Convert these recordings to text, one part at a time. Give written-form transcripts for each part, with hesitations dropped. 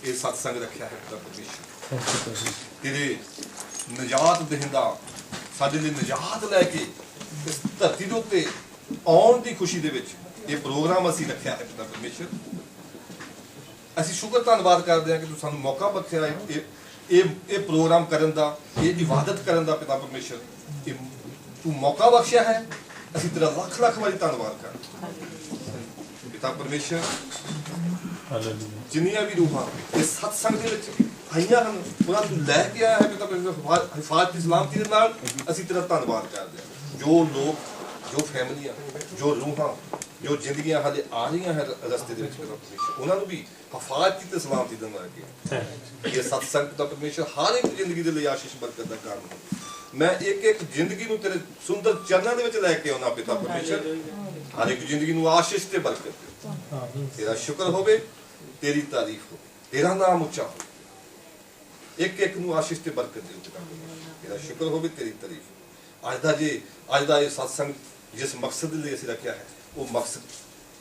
ये सत्संग रखा है पिता परमेश्वर तेरे निजात देंदा साडे लई निजात लैके इस धरती दे उत्ते आउण दी खुशी दे विच ये प्रोग्राम असीं रखा है पिता परमेश्वर असीं शुक्र धन्नवाद करते हैं कि तू सानूं मौका बख्शिया ये प्रोग्राम करन दा ये इबादत करन दा पिता परमेश्वर ये तू मौका बख्शिया है असीं तेरा लख लख वारी धन्नवाद करते पिता परमेश्वर जिन्नियां भी रूहां इस सत्संग दे विच आईयां हन उन्हां तू लैके आया है पिता परमेश्वर हिफाजत सलामती दे नाल असीं तेरा धन्नवाद करते हैं जो लोग जो फैमिलियां जो रूहां जो जिंदगियां हाले आ रही हैं रस्ते दे विच पिता परमेश्वर उन्हां नूं भी हिफाजत ते सलामती दे नाल के ये सत्संग पिता परमेश्वर हर एक जिंदगी दे लई आशीष बरकत दा कारण हो मैं एक एक जिंदगी नूं तेरे सुंदर चरणों दे विच लैके आउणा पिता परमेश्वर हर एक जिंदगी नूं आशीष ते बरकत तेरा शुक्र होवे तेरी तारीफ हो तेरा नाम ऊंचा हो एक एक नूं आशीष ते बरकत दे पिता परमेश्वर तेरा शुक्र होवे तेरी तारीफ अज दा ये सत्संग जिस मकसद लई असीं रखिया है वो मकसद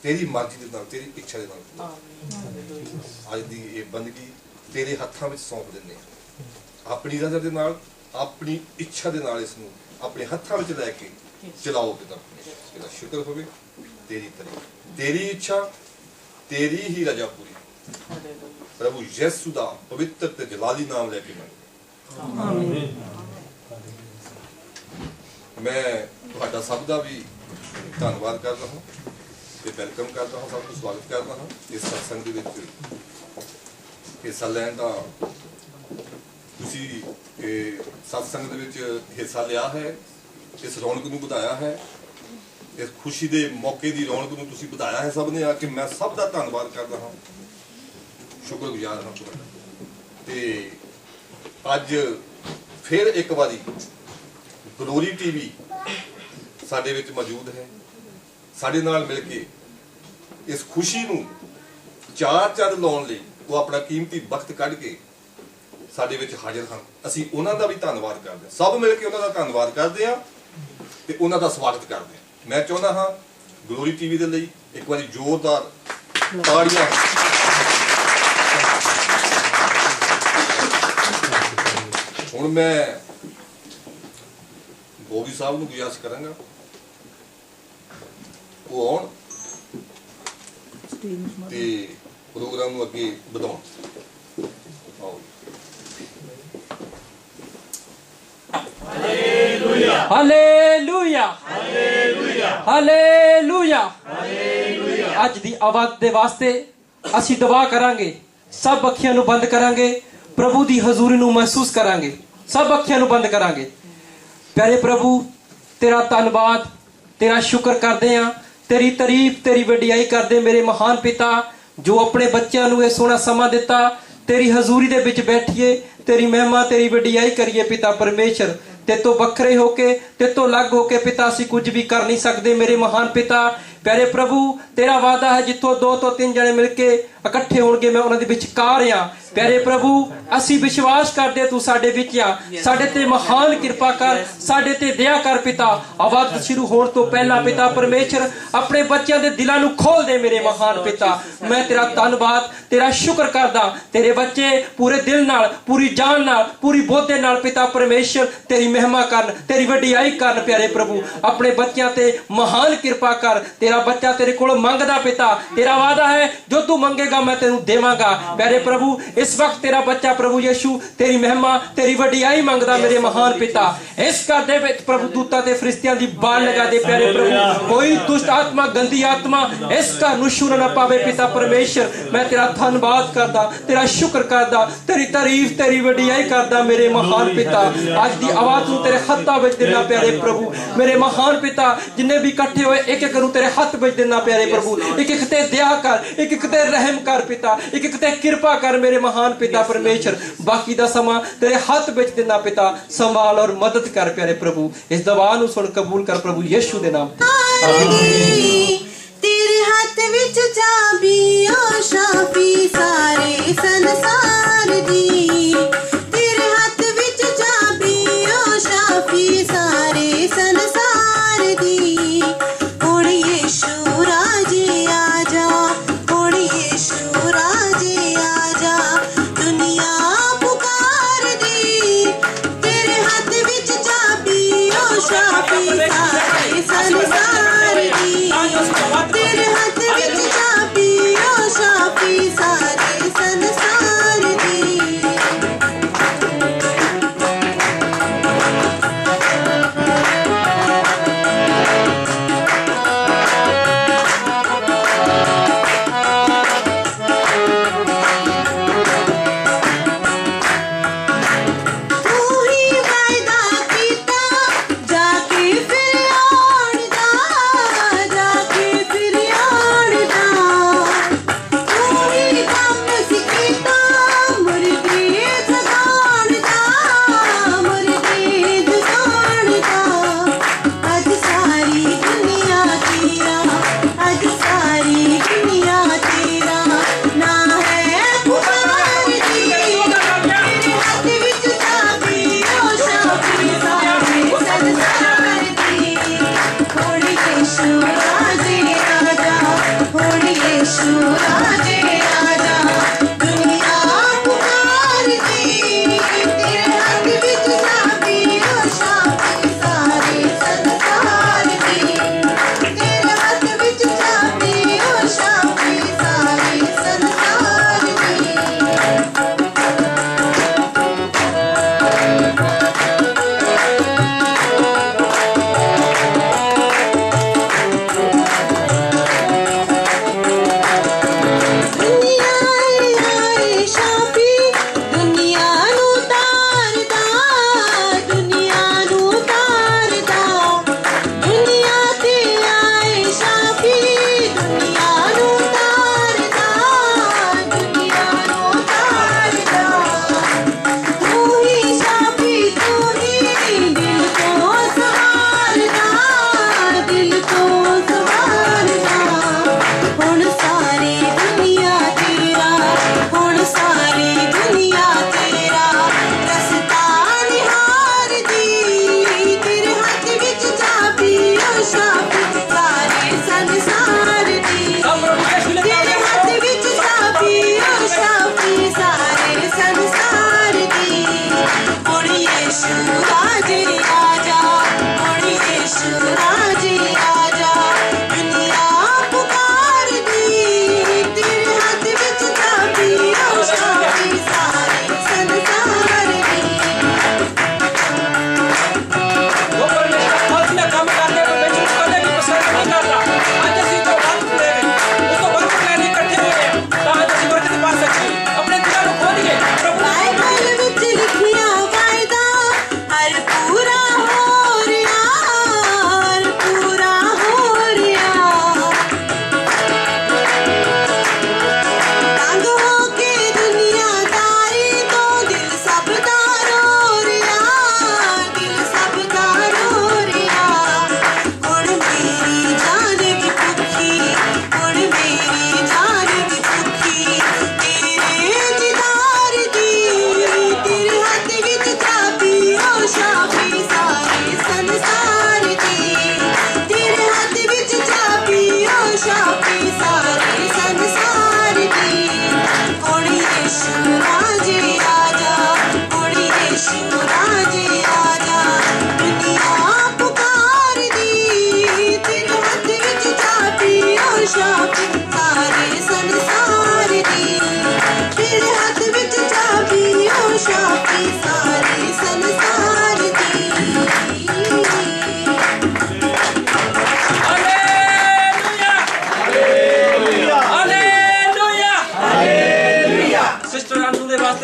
तेरी मर्जी दे नाल तेरी इच्छा दे नाल अज दी ये बंदगी तेरे हत्थां विच सौंप दिंदे आ अपनी रज़ा दे नाल अपनी इच्छा दे नाल इसनूं अपने हत्थां विच लैके चलाओ पिता तेरा शुक्र होवे तेरी तारीफ तेरी इच्छा तेरी ही रजा पूरी प्रभु यीशु दा पवित्र ते जलाली नाम लेके मंगदे मैं तुहाडा सब दा भी धन्नवाद करदा हां ते वेलकम करदा हां सबको स्वागत करदा हां इस सत्संग दे विच हिस्सा लैण दा तुसीं सत्संग दे विच हिस्सा लिया है इस रौनक नूं वधाया है इस खुशी दे मौके दी रौनक नूं तुसीं वधाया है सब ने आके मैं सब दा धन्नवाद करदा हां शुक्रगुजार हां तुहाडा ते अज फिर एक बारी गलोरी टीवी साडे विच मौजूद है साडे नाल मिल के इस खुशी नूं चार चंद लाउण लई वो अपना कीमती वक्त कढ के साडे विच हाजिर हन असीं उन्हां दा भी धन्नवाद करदे हां सब मिल के उन्हां दा धन्नवाद करदे हां ते उन्हां दा स्वागत करदे हां मैं चाहुंदा हां गलोरी टीवी दे लई एक बारी जोरदार ताड़ियां हुण मैं बॉबी साहब नूं गुजारिश करांगा वो आउण ते प्रोग्राम नूं अगे वधाउण आओ हालेलुया हालेलुया हालेलुया हालेलुया अज दी आवाज़ दे वास्ते असीं दुआ करांगे सब अखियां नूं बंद करांगे प्रभु दी हजूरी नूं महसूस करांगे सब अखियां नूं बंद करांगे प्यारे प्रभु तेरा धन्नवाद तेरा शुक्र करदे हां तेरी तारीफ तेरी वडियाई करदे मेरे महान पिता जो अपने बच्चों नूं इह सोहना समा दिता तेरी हजूरी दे विच बैठिए तेरी महिमा तेरी वडियाई करिए पिता परमेश्वर ते तो बखरे होके ते तो अलग होके पिता असीं कुछ भी कर नहीं सकते मेरे महान पिता प्यारे प्रभु तेरा वादा है जिथों दो तो तीन जने मिलके इकट्ठे होणगे मैं उन्हां दे विचकार आ प्यारे प्रभु असीं विश्वास करदे तू साडे विच आ साडे ते महान कृपा कर साडे ते दया कर पिता आवाज़ शुरू होण तो पहला पिता परमेश्वर अपने बच्चों दे दिलां नूं खोल दे मेरे महान पिता मैं तेरा धन्नवाद तेरा शुक्र करदा तेरे बच्चे पूरे दिल नाल पूरी जान नाल पूरी बोधे नाल पिता परमेश्वर तेरी महिमा करन तेरी वडियाई करन प्यारे प्रभु अपने बच्चों ते महान कृपा कर तेरा बच्चा तेरे कोल मंगदा पिता तेरा वादा है जो तू मंगेगा मैं तेनू देवांगा प्यारे प्रभु इस वक्त तेरा बच्चा प्रभु यीशु तेरी महिमा तेरी वडियाई मंगदा मेरे महान पिता इस घर दे विच प्रभु दूतां ते फरिश्तियां दी बाल लगा दे प्यारे प्रभु कोई दुष्ट आत्मा गंदी आत्मा इस घर नूं छूण ना पावे पिता परमेश्वर मैं तेरा धन्नवाद करदा तेरा शुक्र करदा तेरी तारीफ तेरी वडियाई करदा मेरे महान पिता आज दी आवाज़ नूं तेरे हत्थां विच देना प्यारे प्रभु मेरे महान पिता जिन्ने भी इकट्ठे होए एक एक नूं तेरे हत्थ विच देना प्यारे प्रभु एक एक ते दया कर एक एक ते रहम कर पिता एक एक ते कृपा कर मेरे महान पिता परमेश्वर बाकी दा समा तेरे हाथ विच देना पिता संभाल और मदद कर प्यारे प्रभु इस दुआ नूं सुन कबूल कर प्रभु यीशु दे नाम तेरे हाथ विच चाबी ओ शाफी सारे संसार दी तेरे हाथ विच चाबी ओ शाफी सारे संसार दी हुण यीशु राजे आजा हुण यीशु राजे आजा सारे संसार दी।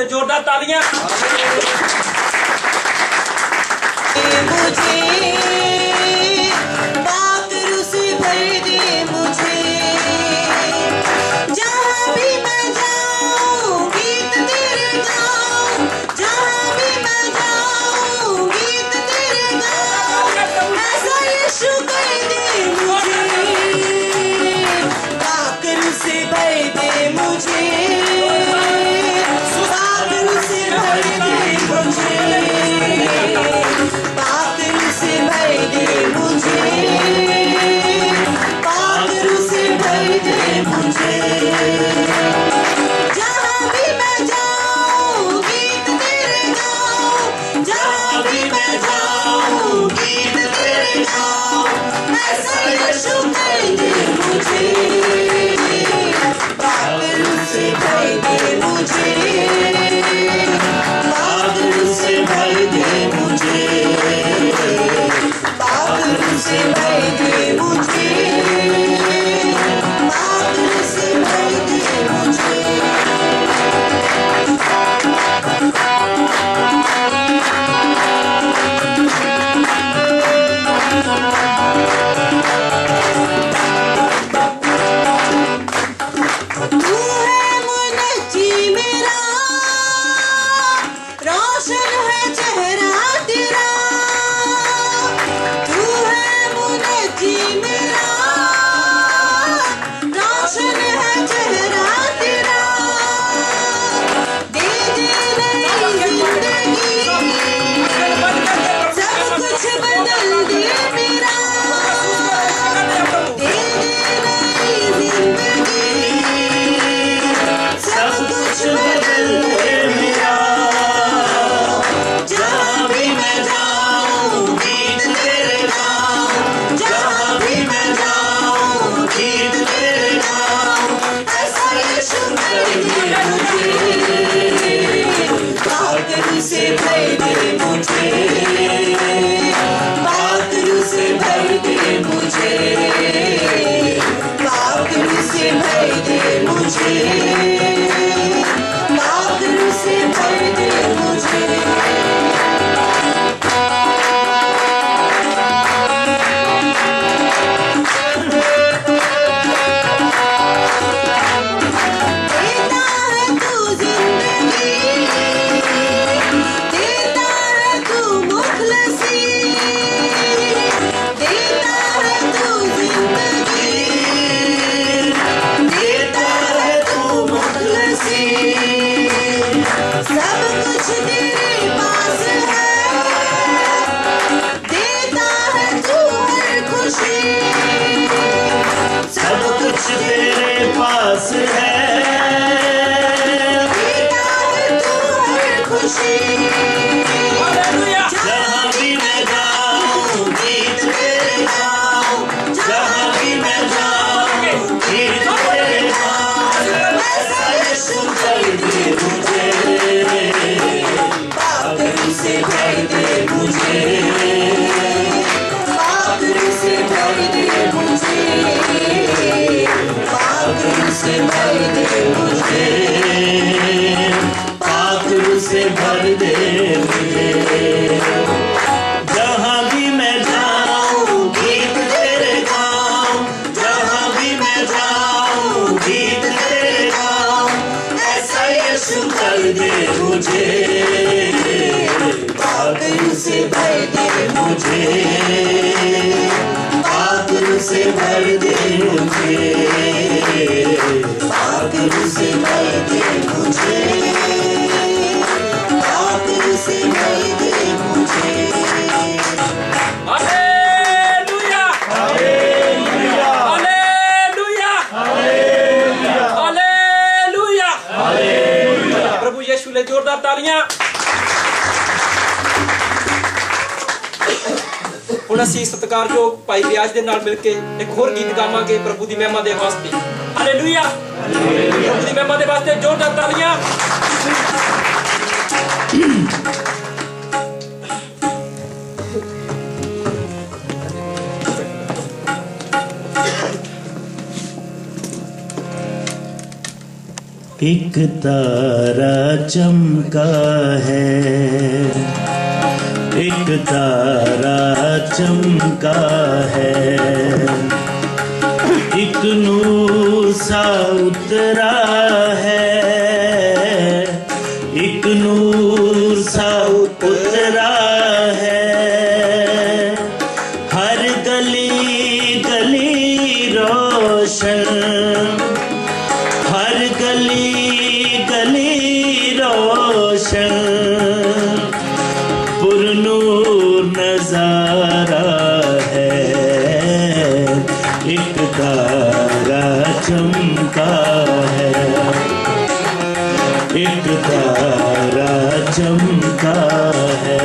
जोरदार तालियां। से यीशु कर दे मुझे, पागल से भर दे मुझे, पागल से भर दे मुझे, पागल से भर दे मुझे, पागल से भर दे मुझे। Hallelujah hallelujah hallelujah hallelujah hallelujah. प्रभु यीशु ले जोरदार तालियां। ਹੁਣ ਅਸੀਂ ਸਤਿਕਾਰਯੋਗ ਭਾਈ ਵਿਆਜ ਦੇ ਨਾਲ ਮਿਲ ਕੇ ਇੱਕ ਹੋਰ ਗੀਤ ਗਾਵਾਂਗੇ ਪ੍ਰਭੂ ਦੀ ਮਹਿਮਾ ਦੇ ਵਾਸਤੇ। ਹਾਲੇਲੂਇਆ ਪ੍ਰਭੂ ਦੀ ਮਹਿਮਾ ਦੇ ਵਾਸਤੇ ਜ਼ੋਰਦਾਰ ਤਾਲੀਆਂ। एक तारा चमका है, एक तारा चमका है, एक नूर सा उतरा है, एक नूर सा उतरा है, हर गली गली रोशन, हर गली गली रोशन, पुरनूर नजारा है, एक तारा चमका है, एक तारा चमका है।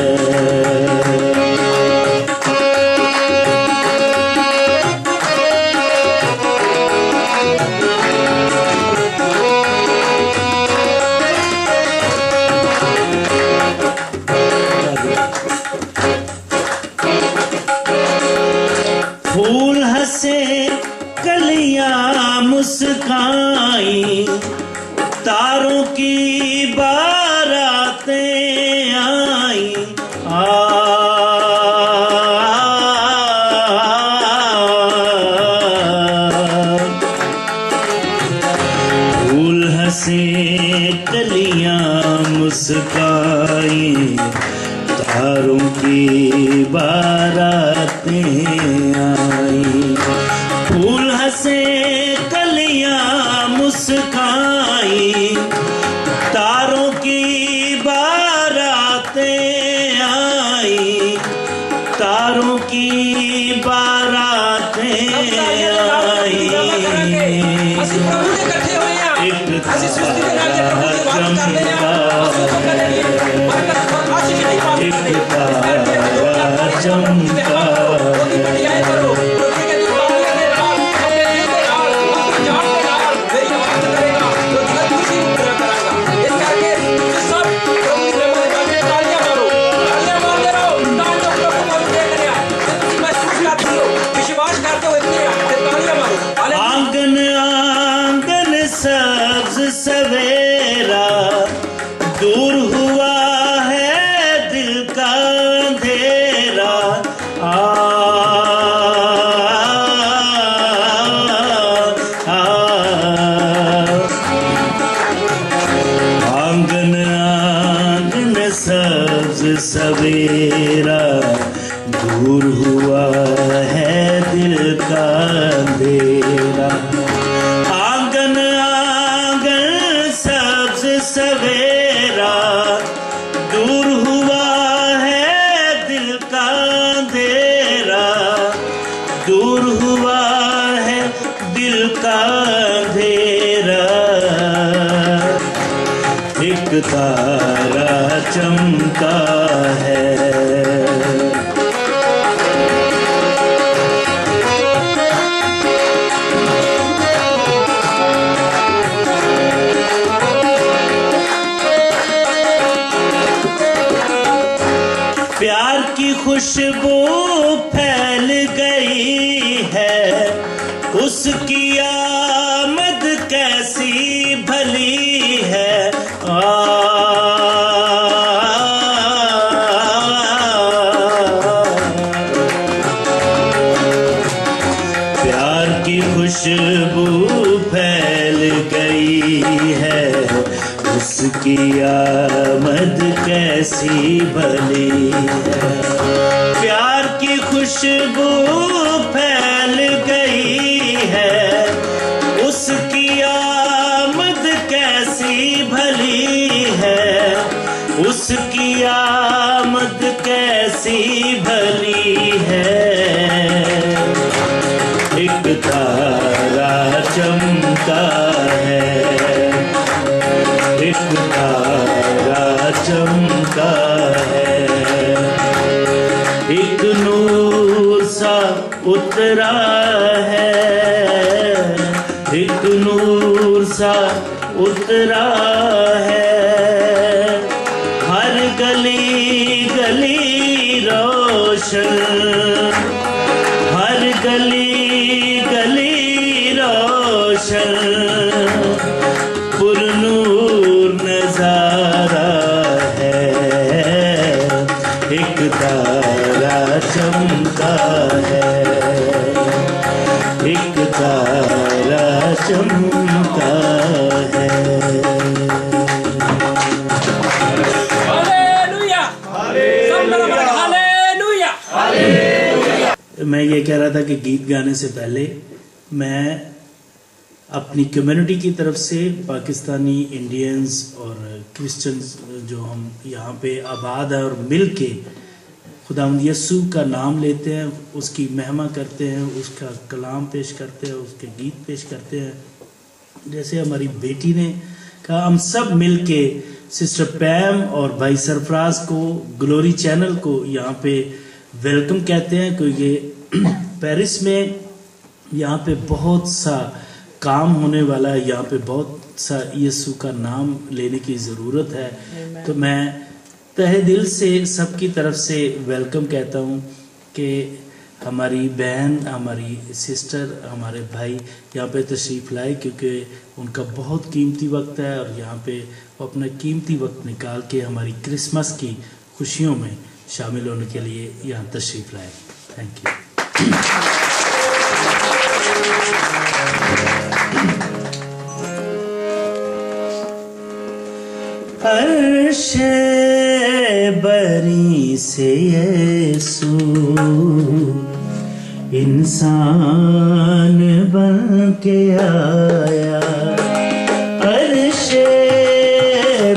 फूल हंसे कलियां मुस्काई, तारों की बारातें आई, फूल हंसे कलियां मुस्काई, तारों की बारातें आई, फूल हंसे कलियां मुस्काई, तारों की बारातें आई, तारों की बारातें आई, एक तारा चमका, एक तारा चमका। आंगन आंगन सब्ज सवेरा, दूर हुआ है दिल का अंधेरा, आंगन आंगन सब्ज सवेरा, दूर हुआ है दिल का अंधेरा, आंगन आंगन सब्ज सवेरा, दूर हुआ है दिल का अंधेरा, दूर हुआ है दिल का अंधेरा, एक तारा चमका है। प्यार की खुशबू फैल गई है, उसकी आमद कैसी भली है, प्यार की खुशबू फैल गई है, उसकी आमद कैसी भली है। प्यार की खुशबू फैल गई है, उसकी आमद कैसी भली है, उसकी आमद कैसी भली है। एक तारा चमका है, एक तारा चमका है, एक नूर सा उतरा है, एक नूर सा उतरा है। हर गली गली रोशन, हर गली गली रोशन, पुरनूर नजारा है। एक तारा चमका है, एक तारा चमका है। मैं ये कह रहा था कि गीत गाने से पहले मैं अपनी कम्युनिटी की तरफ से पाकिस्तानी इंडियंस और क्रिश्चियंस जो हम यहाँ पे आबाद हैं और मिल के खुदावंद यीशु का नाम लेते हैं, उसकी महिमा करते हैं, उसका कलाम पेश करते हैं, उसके गीत पेश करते हैं। जैसे हमारी बेटी ने कहा, हम सब मिल के सिस्टर पैम और भाई सरफराज को, ग्लोरी चैनल को यहाँ पे वेलकम कहते हैं, क्योंकि पेरिस में यहाँ पे बहुत सा काम होने वाला है, यहाँ पे बहुत सा यीशु का नाम लेने की ज़रूरत है। तो मैं तहे दिल से सबकी तरफ से वेलकम कहता हूँ कि हमारी बहन, हमारी सिस्टर, हमारे भाई यहाँ पे तशरीफ़ लाए, क्योंकि उनका बहुत कीमती वक्त है और यहाँ पे वो अपना कीमती वक्त निकाल के हमारी क्रिसमस की खुशियों में शामिल होने के लिए यहाँ तशरीफ़ लाए। Thank you. अर्शे बरी से यीशु इंसान बन के आया, अर्शे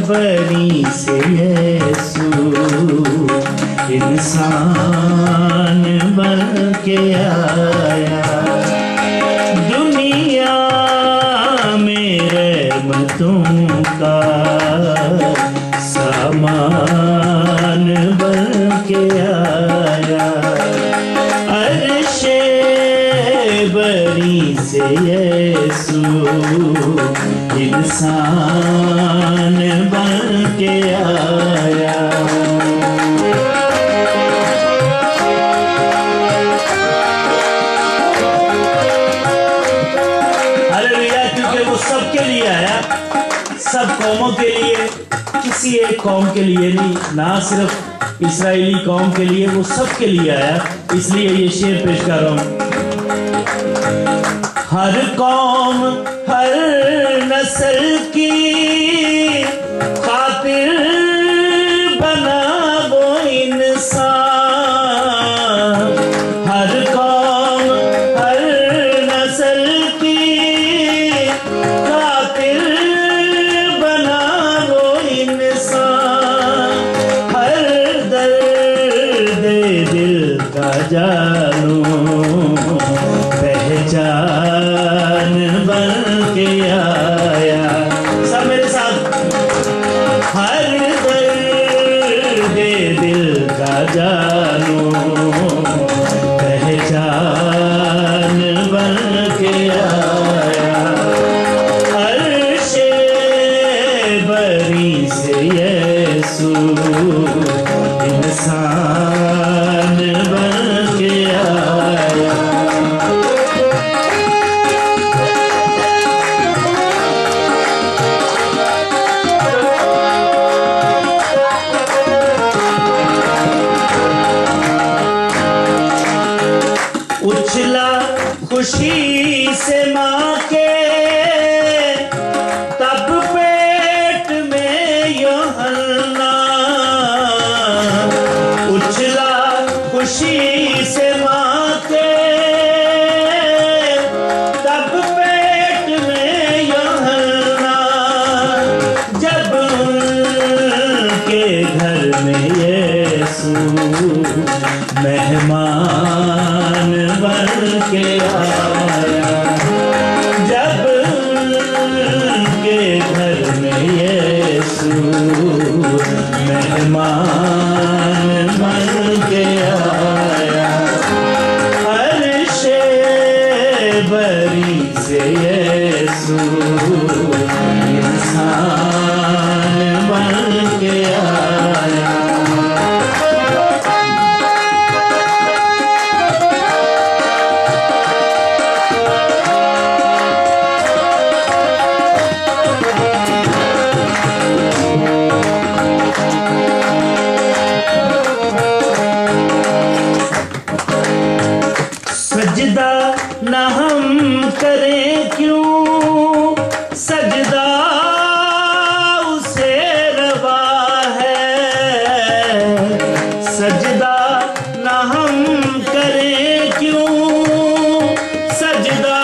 बरी से यीशु इंसान बन के आया। दुनिया में रहमतों का सामान बन के आया, अर्शे बरी से यीशु इंसान बन के आया। सबके लिए आया, सब कौमों के लिए, किसी एक कौम के लिए नहीं, ना सिर्फ इस्राएली कौम के लिए, वो सबके लिए आया। इसलिए ये शेर पेश कर रहा हूं। हर कौम हर नस्ल की खातिर बना वो इंसान, हर कौम हर नस्ल की खातिर बना वो इंसान। हर दर्द दिल का जानू पहचान बन के आया। सब मेरे साथ, हर दर्द दिल का जानू पहचान बन के आया। अर्शे बरी से यीशु इंसान बन के आया। उछला खुशी से माँ के, तब पेट में मेहमान बन के आया। जब के घर में यीशु मेहमान बन के आया। अर्शे बरी से यीशु इंसान बन के आया। सजदा न हम करें क्यों, सजदा उसे रवा है। सजदा न हम करें क्यों, सजदा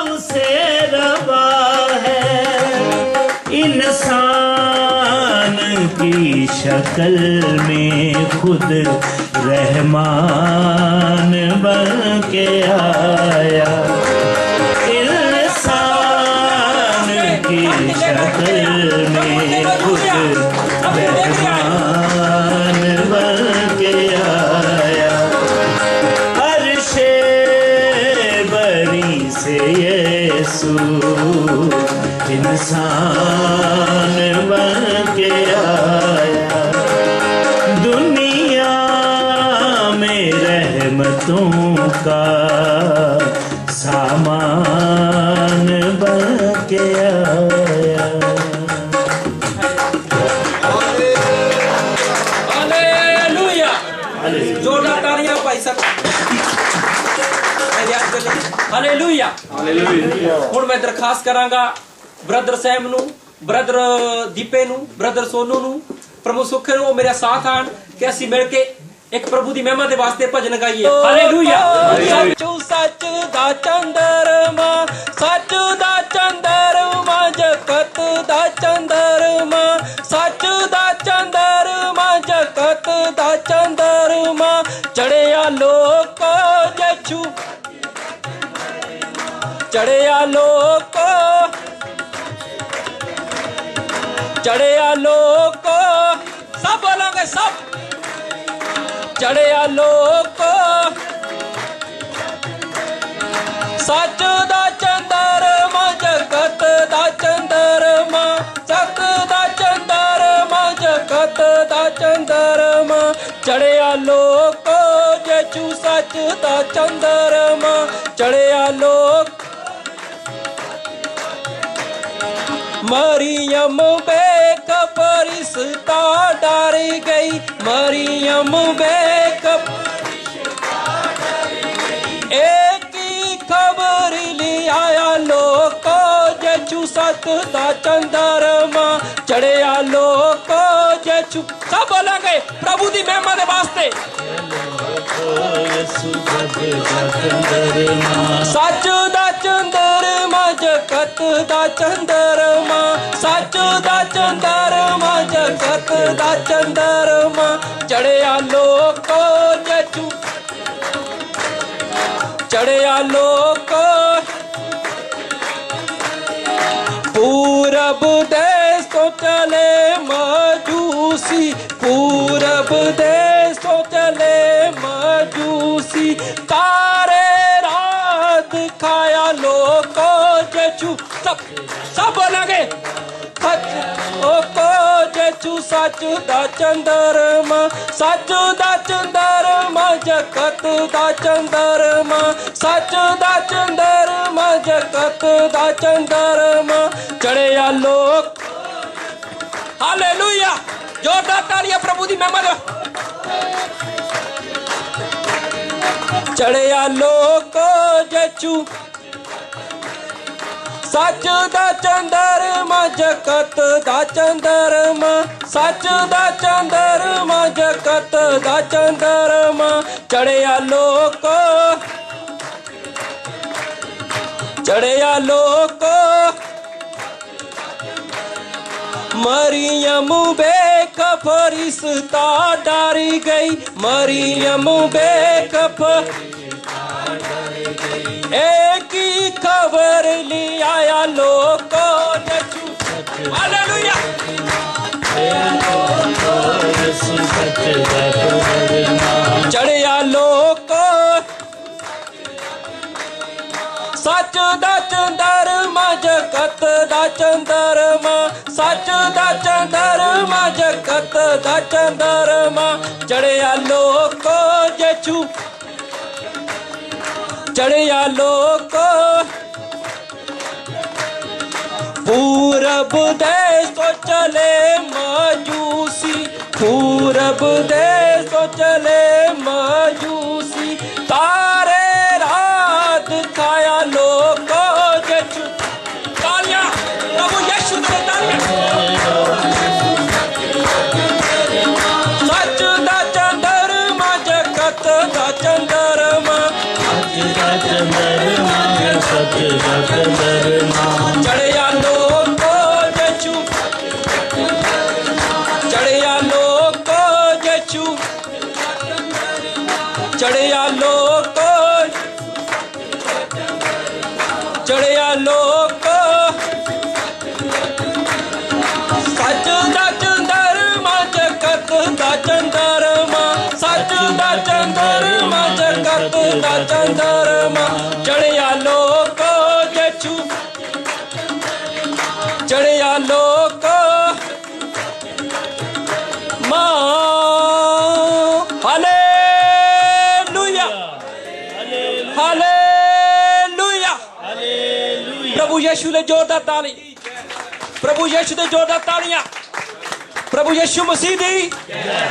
उसे रवा है। इंसान की शक्ल में खुद रहमान बन के आया। इंसान की शक्ल में खुद रहमान बन के आया। अर्शे बरी से यीशु इंसान बन के आया। दुनिया में रहमतों का सामान बन के आया। हालेलुया। जोरदार तालियां भाई साहब। हालेलुया। हुण मैं दरखास्त करांगा ब्रदर सैम नू, ब्रदर दीपे नू, ब्रदर सोनू नू, प्रभु सुखे नू मेरे साथ आन कि असीं मिल के एक प्रभु दी महिमा दे वास्ते भजन गाइए। हालेलुया। सच्चू सच दा चंद्रमा, सच दा चंद्रमा, जगत दा चंद्रमा, सच दा चंद्रमा, जगत दा चंद्रमा, चढ़िया लोक जछू, चढ़िया लोक, चढ़िया लोक, सब बोलोगे सब। चढ़िया लोक, सच दा चंद्रमा, जगत दा चंद्रमा, सच दा चंद्रमा, जगत दा चंद्रमा, चढ़िया लोक जचू सच दा चंद्रमा, चढ़िया लोक। मरियम बेखबरिश्ता डर गई, मरियम एक ही खबर ले आया लोक जचू सत दा चंद्रमा, चढ़िया लोक जचू। सब बोलेंगे प्रभु दी महिमा दे वास्ते। सच दा चंद्रमा, जगत दा चंद्रमा, सच दा चंद्रमा, जगत दा चंद्रमा, चढ़िया लोक जचू, चढ़िया लोक। पूरब देश तो चले मजूसी, पूरब देश तो चले मजूसी, तारे रात खाया लोक जचू। सब सब बोलेंगे जचू सच दा चंद्रमा, सच दा चंद्रमा, जगत दा चंद्रमा, सच दा चंद्रमा, जगत दा चंद्रमा, चढ़िया लोक। हालेलुया। जोरदार तालियां प्रभु दी महिमा दे। चढ़िया लोक जचू, सच दा चंद्रमा, जगत दा चंद्रमा, सच दा चंद्रमा, जगत दा चंद्रमा, चढ़िया लोक, चढ़िया लोक। मरियम बेख फरिश्ता डरी गई, मरियम बेखबर एक ही खबर ले आया लोगों यीशु। हालेलुया। चढ़िया लोको सच दा चंदरमा जगत दा चंदरमा, सच दा चंदरमा जगत दा चंदरमा। चढ़िया लोको यीशु, चढ़िया लोको पूरब देशों चले मजूसी, पूरब देशों चले मजूसी। तारे रात खाया लोको यीशु। तालियां प्रभु यीशु के तालियां। सच दा चंदरमा जगत दा चंदरमा, चढ़िया लोको यीशु, चढ़िया लोको यीशु, चढ़िया लोको, चढ़िया लोको सच दा चंदरमा जगत दा चंदरमा, सच दा चंदरमा जगत दा चंदरमा। चढ़िया लोको यीशु, चढ़िया लोको मां। Hallelujah, hallelujah. प्रभु यीशु ने जोरदार ताली, प्रभु यीशु ने जोरदार तालियां, प्रभु यीशु मसीह दी।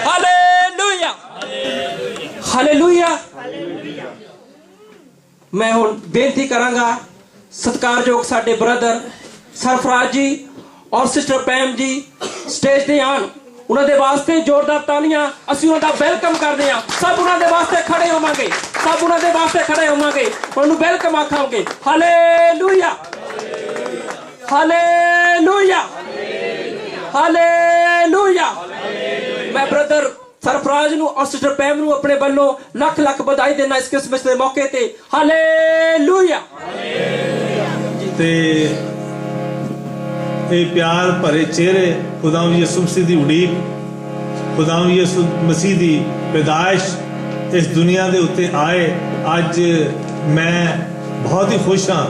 Hallelujah, hallelujah. मैं हुण बेनती करांगा सत्कारयोग साडे ब्रदर सरफराज जी और सिस्टर पैम जी स्टेज ते आन। उन्हां दे वास्ते जोरदार तालियां ਅਸੀਂ ਉਹਨਾਂ ਦਾ ਵੈਲਕਮ ਕਰਦੇ ਹਾਂ। ਸਭ ਉਹਨਾਂ ਦੇ ਵਾਸਤੇ ਖੜੇ ਹੋਵਾਂਗੇ, ਸਭ ਉਹਨਾਂ ਦੇ ਵਾਸਤੇ ਖੜੇ ਹੋਵਾਂਗੇ, ਉਹਨੂੰ ਵੈਲਕਮ ਆਖਾਂਗੇ। Hallelujah, hallelujah, hallelujah. मैं ब्रदर सरफराज नूं और सिस्टर पैम नूं अपने ਵੱਲੋਂ ਲੱਖ ਲੱਖ ਵਧਾਈ ਦੇਣਾ ਇਸ क्रिसमस ਦੇ ਮੌਕੇ ਤੇ। ਹਾਲੇਲੂਇਆ। ਤੇ ਇਹ ਪਿਆਰ ਭਰੇ ਚਿਹਰੇ ਖੁਦਾਵੰਦ ਯਿਸੂ ਮਸੀਹ ਦੀ ਉਡੀਕ, ਖੁਦਾਵੰਦ ਯਿਸੂ ਮਸੀਹ ਦੀ ਪੈਦਾਇਸ਼ ਇਸ ਦੁਨੀਆ ਦੇ ਉੱਤੇ ਆਏ। ਅੱਜ ਮੈਂ ਬਹੁਤ ਹੀ ਖੁਸ਼ ਹਾਂ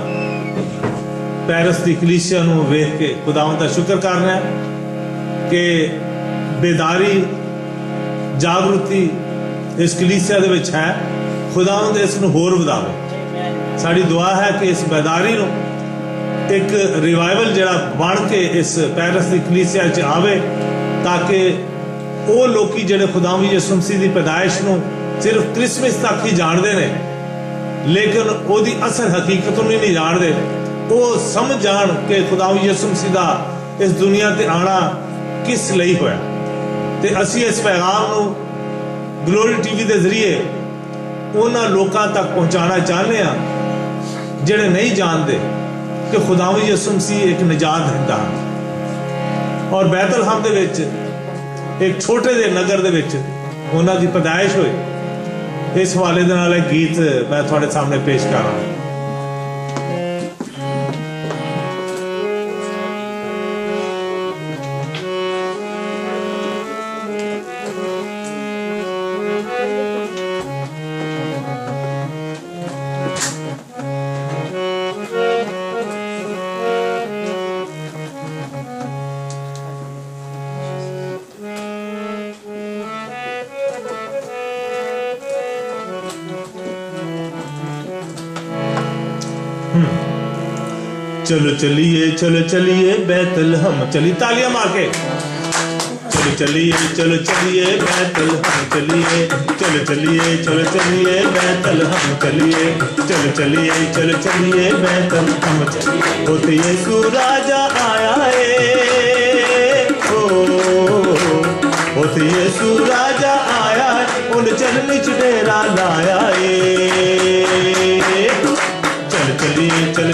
ਪੈਰਿਸ ਦੀ ਕਲੀਸਿਆ ਨੂੰ ਵੇਖ ਕੇ। ਖੁਦਾਵੰਦ ਦਾ ਸ਼ੁਕਰ ਕਰਨਾ ਕਿ बेदारी जागृति इस कलीसिया दे विच है। खुदावंद इस नूं होर वधावे। साडी दुआ है कि इस बेदारी नूं एक रिवाइवल जिहड़ा बन के इस पैरिस दी कलीसिया च आवे, ताकि वो लोकी जिहड़े खुदावंद यीशु मसीह दी पैदाइश नूं सिर्फ क्रिसमस तक ही जानते हैं, लेकिन ओदी असल हकीकत नूं नहीं जानते। वो समझ जान कि खुदावंद यीशु मसीह दा इस दुनिया ते आना किस लई होया। ਤੇ ਅਸੀਂ ਇਸ ਪੈਗਾਮ ਨੂੰ ਗਲੋਰੀ ਟੀਵੀ ਦੇ ਜ਼ਰੀਏ ਉਹਨਾਂ ਲੋਕਾਂ ਤੱਕ ਪਹੁੰਚਾਉਣਾ ਚਾਹੁੰਦੇ ਹਾਂ ਜਿਹੜੇ ਨਹੀਂ ਜਾਣਦੇ ਕਿ ਖੁਦਾਵੰਦ ਯਿਸੂ ਮਸੀਹ ਇੱਕ ਨਜਾਤ ਦਿੰਦਾ ਹੈ। ਔਰ ਬੈਤਲਹਮ ਦੇ ਵਿੱਚ ਇੱਕ ਛੋਟੇ ਜਿਹੇ ਨਗਰ ਦੇ ਵਿੱਚ ਉਹਨਾਂ ਦੀ ਪੈਦਾਇਸ਼ ਹੋਈ। ਇਸ ਹਵਾਲੇ ਦੇ ਨਾਲ ਇਹ ਗੀਤ ਮੈਂ ਤੁਹਾਡੇ ਸਾਹਮਣੇ ਪੇਸ਼ ਕਰ ਰਹਾ ਹਾਂ। चलो चलिए बैतलहम, चलिए तालियां मार के। चलो चलिए बैतलहम चलिए, चलो चलिए बैतलहम चलिए, चलो चलिए बैतलहम चलिए। होते यीशु राजा आया है, होते यीशु राजा आया है, उन चलनी च डेरा लाया है। चलो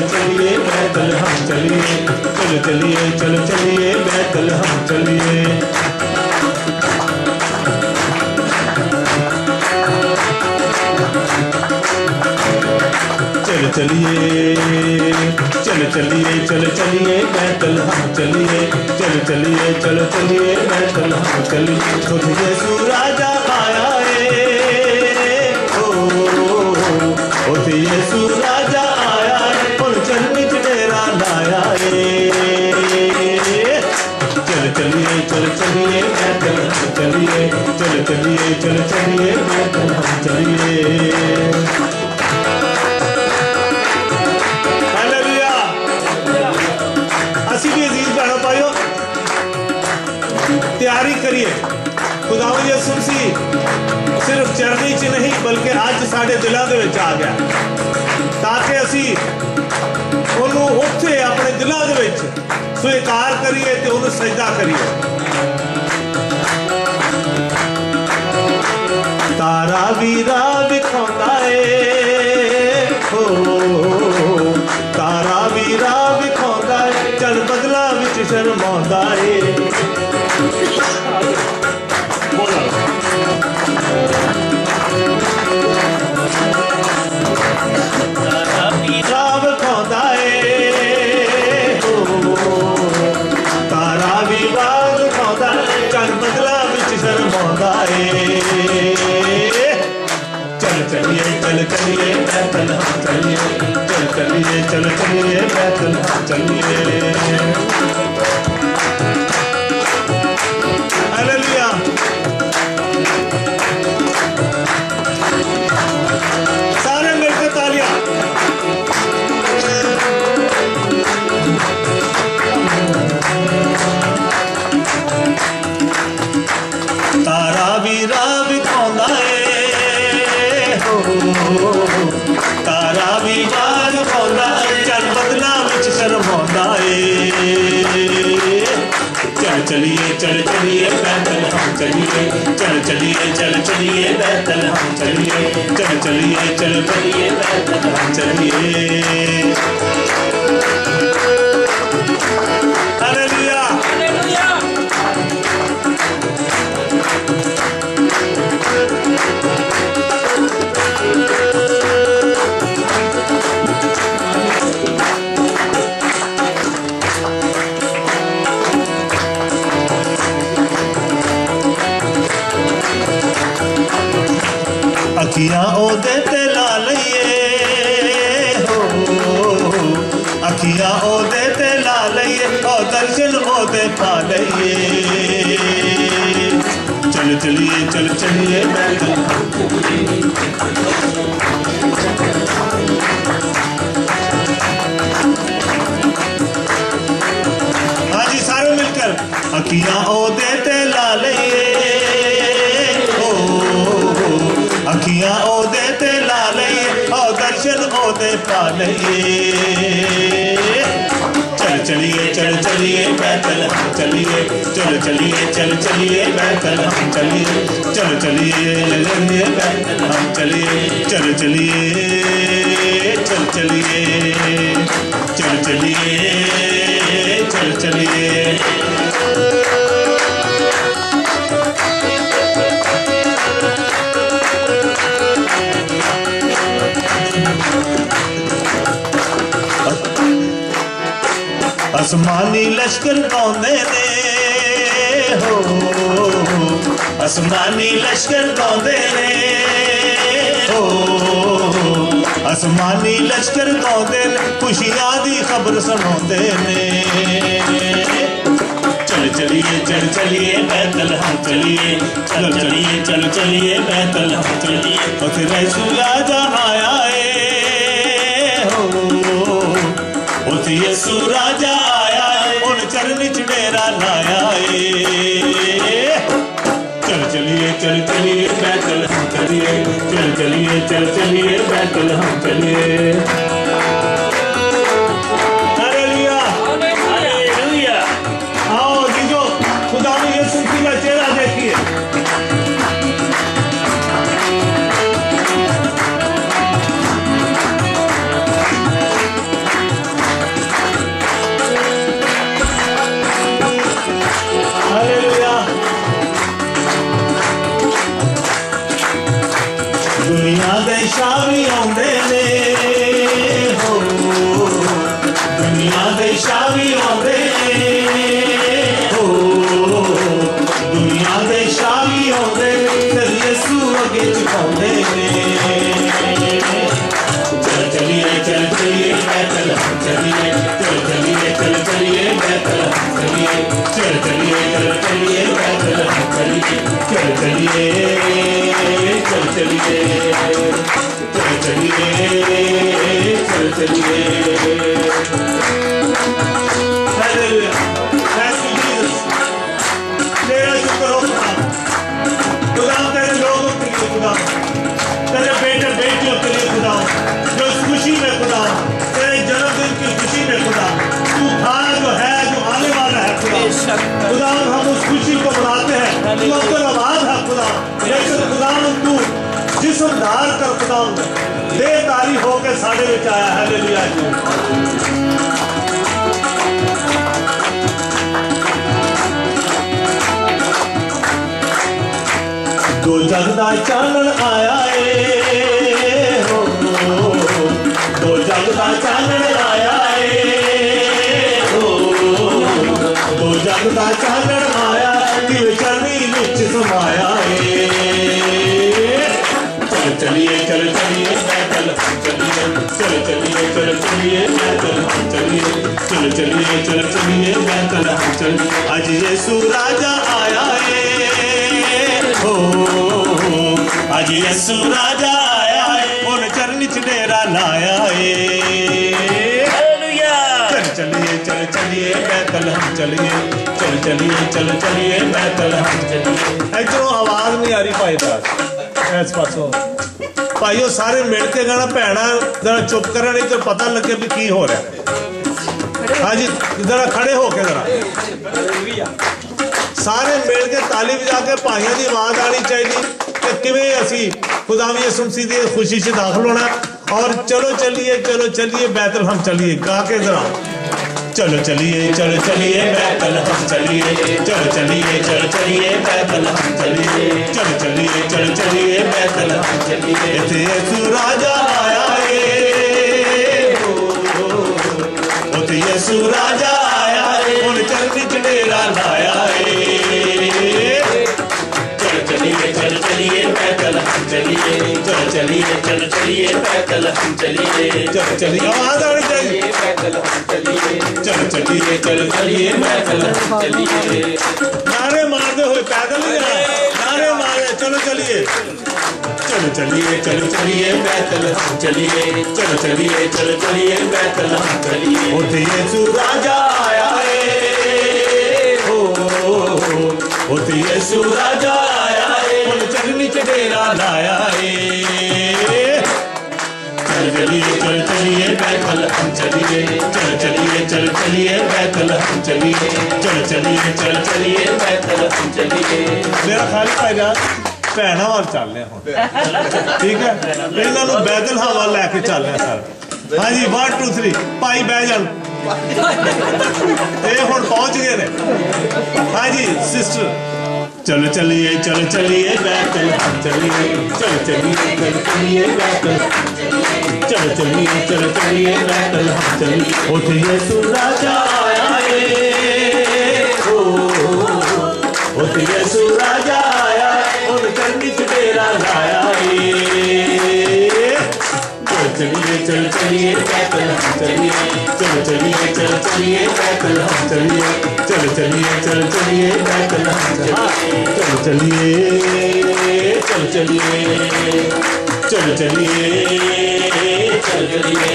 चलिए बैतलहम चलिए, चलो चलिए बैतलहम चलिए। चलिए चल चलिए चल चलिए बैतल हम चलिए चल चलिए चल चलिए बैतल हम चलिए खुद यीशु राजा आया है खुद यीशु राजा आया है और चलनी डेरा लाया है चल चलिए चल चलिए बैतल हम चलिए चल चलिए चल चलिए बैतल हम चलिए तैयारी करिए खुदावंद यसू मसीह सिर्फ चरनी च नहीं बल्कि अज साडे दिलों दे विच आ गया ताकि असी ओनू उत्थे अपने दिलों दे विच स्वीकार करिए ते ओनू सजदा करिए तारा वीरा विखांदा है तारा वीरा विखांदा है चल बदला विच शर्मांदा है चल चलिए बैतल हम चलिए चल चलिए चल चलिए बैतल हम चलिए हालेलुया सारे मिलकर तालियां तारा वीरा विखांदा है तारा भी बाग पाउंदा चल बदला विच शर्मांदा चल चलिए चल चलिए बैतल हम चलिए चल चलिए चल चलिए बैतल हम चलिए चल चलिए चल चलिए बैतल हम चलिए हालेलुया हालेलुया अखियां ओदे ते ला लईए अखियां ओदे ते ला लईए और दर्शन ओदे पा लईए चल चलिए चल चलिए हाँ जी सारे मिलकर अखियां ओदे ते ला लईए अखियां ओदे ते ला लईए और दर्शन ओदे पा लईए चल चलिए चल चलिए बैतल हम चलिए चल चलिए चल चलिए बैतल हम चलिए चल चलिए चलिए बैतल हम चलिए चल चलिए चल चलिए चल चलिए चल चलिए आसमानी लश्कर गाउंदे ने हो आसमानी लश्कर गाउंदे ने हो आसमानी लश्कर गाउंदे ने खुशियां दी खबर सुनाउंदे ने चल चलिए चल चलिए बैतल हम चलिए चल चलिए चल चलिए बैतल हम चलिए और फिर यीशु राजा आया है हो यीशु राजा आया है उन चरनी च डेरा लाया है चल चलिए चल चलिए बैतल हम चलिए चल चलिए चल चलिए बैतल हम चलिए हालेलुया हालेलुया आओ दीजो खुदा ने यीशु मसीह का चेहरा देखिए दुनिया दे शाह भी आउंदे ने चलिए चल चलिए चल चलिए चल चलिए। Hallelujah, thank you Jesus. तेरा शुक्र हो खुदा, तेरे लोगों के लिए खुदा, तेरे बेटे बेटियों के लिए खुदा, जो इस खुशी में खुदा, तेरे जन्मदिन की खुशी में खुदा, तू था जो है जो आने वाला है खुदा। खुदा हम उस खुशी को मनाते हैं, तू अब्दुल है खुदा। लेकिन खुदा तू जिस्म धार कर खुदा देहधारी होकर साढ़े विच आया। हालेलुया। दो जग दा चानन आया है, दो जग दा चानन आया है, दो जग दा चानन आया, दिल चरनी विच समाया है। चल चलिए चल चलिए चल चलिए चल चलिए चल चलिए चल चलिए चल चलिए चल चलिए चल चलिए। आज यीशु राजा आया है, आज यीशु राजा आया है, उन चरनी च डेरा लाया है। चल चलिए चल चलिए बैतल हम चलिए चल चलिए चल चलिए बैतल हम चलिए। इधरों आवाज नहीं आ रही भाई दास, इस पासों भाइयों सारे मिल के गाना। भैना जरा चुप करा, नहीं तो पता लगे भी की हो रहा है। हाँ जी जरा खड़े होके जरा सारे मिल के ताली बजा के भाइयों की आवाज आनी चाहिए कि किवें असी खुदा यीशु मसीह की खुशी से दाखिल होना। और चलो चलिए चलो चलिए बैतल हम चलिए गा के जरा। चलो चलिए चलो चलिए बैतल हम चलिए चलो चलिए चलो चलिए बैतल हम चलिए चलो चलिए चलो चलिए बैतल हम चलिए। इत्थे यीशु राजा आया है, उत्थे यीशु राजा आया है, उन चरनी च डेरा लाया है। चल चलिए चल चलिए बैतल हम चलिए चल चलिए चल चलिए बैतल हम चलिए चल चलिए। आवाज आनी चाहिए बैतल हम चलिए चल चलिए चल चलिए बैतल हम चलिए। नारे मारते हुए पैदल नहीं जाना, नारे मारे चलो चलिए चलो चलिए चलो चलिए बैतल हम चलिए चलो चलिए चलो चलिए बैतल हम चलिए। उठे यीशु राजा आया है, उठे यीशु राजा आया है, उन चरनी च डेरा लाया है। चल चलिए चल चलिए बैतल हम चलिए चल चलिए चल चलिए बैतल हम चलिए चल चलिए चल चलिए बैतल हम चलिए। मेरा ख्याल है भैना वाल चल रहे हूँ, ठीक है इन्होंने बैतल हवा लैके चल रहे सर। हाँ जी 1 2 3 भाई बह जान, ये हुण पहुंच गए ने। हाँ जी सिस्टर चलो चलिए चलो चलिए बैतल हम चलिए चलो चलिए चलो चलिए बैतल चलो चलिए चलो चलिए बैतल हम चलिए। उठे यीशु राजा आया है, उठे यीशु राजा आया है, उन चरनी च डेरा लाया है। चलिए चल चलिए बैतल हम चलिए चलो चलिए चल चलिए बैतल हम चलिए चलो चलिए चल चलिए बैतल हम चलिए चलो चलिए चल चलिए चलो चलिए चल चलिए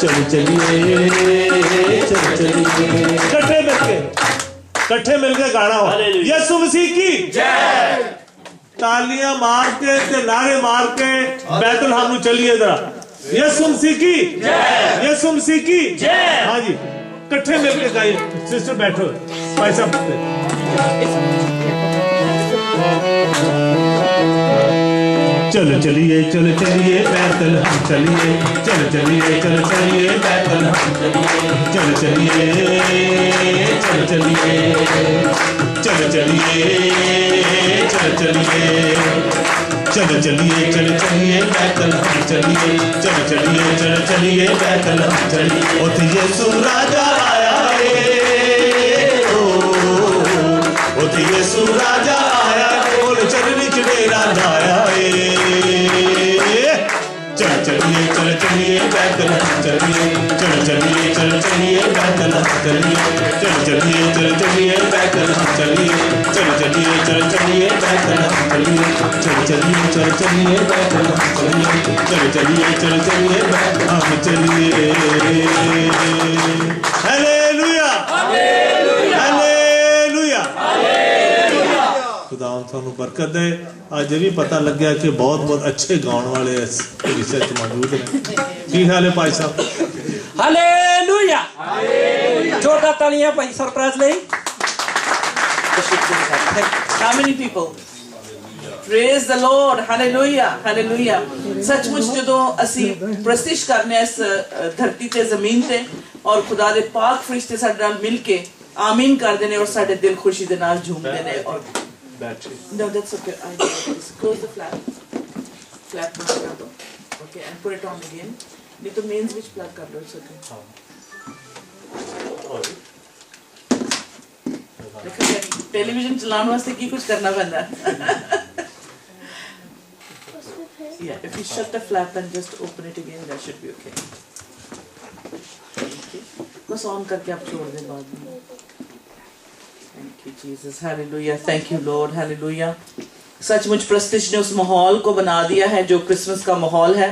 चलो चलिए चल चलिए। कट्ठे मिलके गाना हो यीशु मसीह की जय। तालियां मार के नारे मार के बैतल हम चलिए जरा। यीशु मसीह की जय, यीशु मसीह की जय। हाँ जी कट्ठे मिलके गाइए। सिस्टर बैठो भाई साहब। चलो चलिए चलो चलिए बैतल हम चलिए चलो चलिए चलो चलिए बैतल हम चलिए चलो चलिए चलो चलिए चलो चलिए चलो चलिए चलो चलिए चलो चलिए बैतल हम चलिए चलो चलिए चलो चलिए बैतल हम चलिए। उठे यीशु राजा आया है, उठे यीशु राजा आया है, उन चरनी च डेरा लाया है। चल चलिए चल चलिए बैतल हम चलिए चल चलिए चल चलिए बैतल हम चलिए चल चलिए चल चलिए बैतल हम चलिए चल चलिए चल चलिए बैतल चल चलिए चल चलिए बैठल हम चलिए चल चलिए चल चलिए बैठल हम चलिए हालेलुया हालेलुया खुदा ਤੁਹਾਨੂੰ ਬਰਕਤ ਦੇ ਅੱਜ ਵੀ ਪਤਾ ਲੱਗਿਆ ਕਿ ਬਹੁਤ ਬਹੁਤ ਅੱਛੇ ਗਾਉਣ ਵਾਲੇ ਇਸ ਵਿਸ਼ੇ 'ਚ ਮੌਜੂਦ ਨੇ ਕੀ ਹਾਲ ਹੈ ਭਾਈ ਸਾਹਿਬ ਹਾਲੇਲੂਇਆ ਜੋਰਦਾਰ ਤਾਲੀਆਂ ਭਾਈ ਸਰਪ੍ਰਾਈਜ਼ ਲਈ How many people? Praise the Lord. Hallelujah. Hallelujah. सचमुच ਜਦੋਂ ਅਸੀਂ ਪ੍ਰਸਤਿਸ਼ ਕਰਨੇ ਇਸ ਧਰਤੀ ਤੇ ਜ਼ਮੀਨ ਤੇ ਔਰ ਖੁਦਾ ਦੇ ਪਾਕ ਫਰਿਸ਼ਤੇ ਸਾਡੇ ਨਾਲ ਮਿਲ ਕੇ ਆਮੀਨ ਕਰਦੇ ਨੇ ਔਰ ਸਾਡੇ ਦਿਲ ਖੁਸ਼ੀ ਦੇ ਨਾਲ ਝੂਮਦੇ ਨੇ ਔਰ No, that's okay. I just close the flap. Flap बंद कर दो. Okay, and put it on again. नहीं तो मेंस which plug कर लो. It's okay. देखो टेलीविजन चलाने वास्ते की कुछ करना पैंदा Yeah, if you shut the flap and just open it again, that should be okay. Okay. बस ऑन करके आप छोड़ दें बाद में. Thank you Jesus, Hallelujah. Thank you Lord, Hallelujah. सचमुच प्रस्तिश ने उस माहौल को बना दिया है जो क्रिसमस का माहौल है.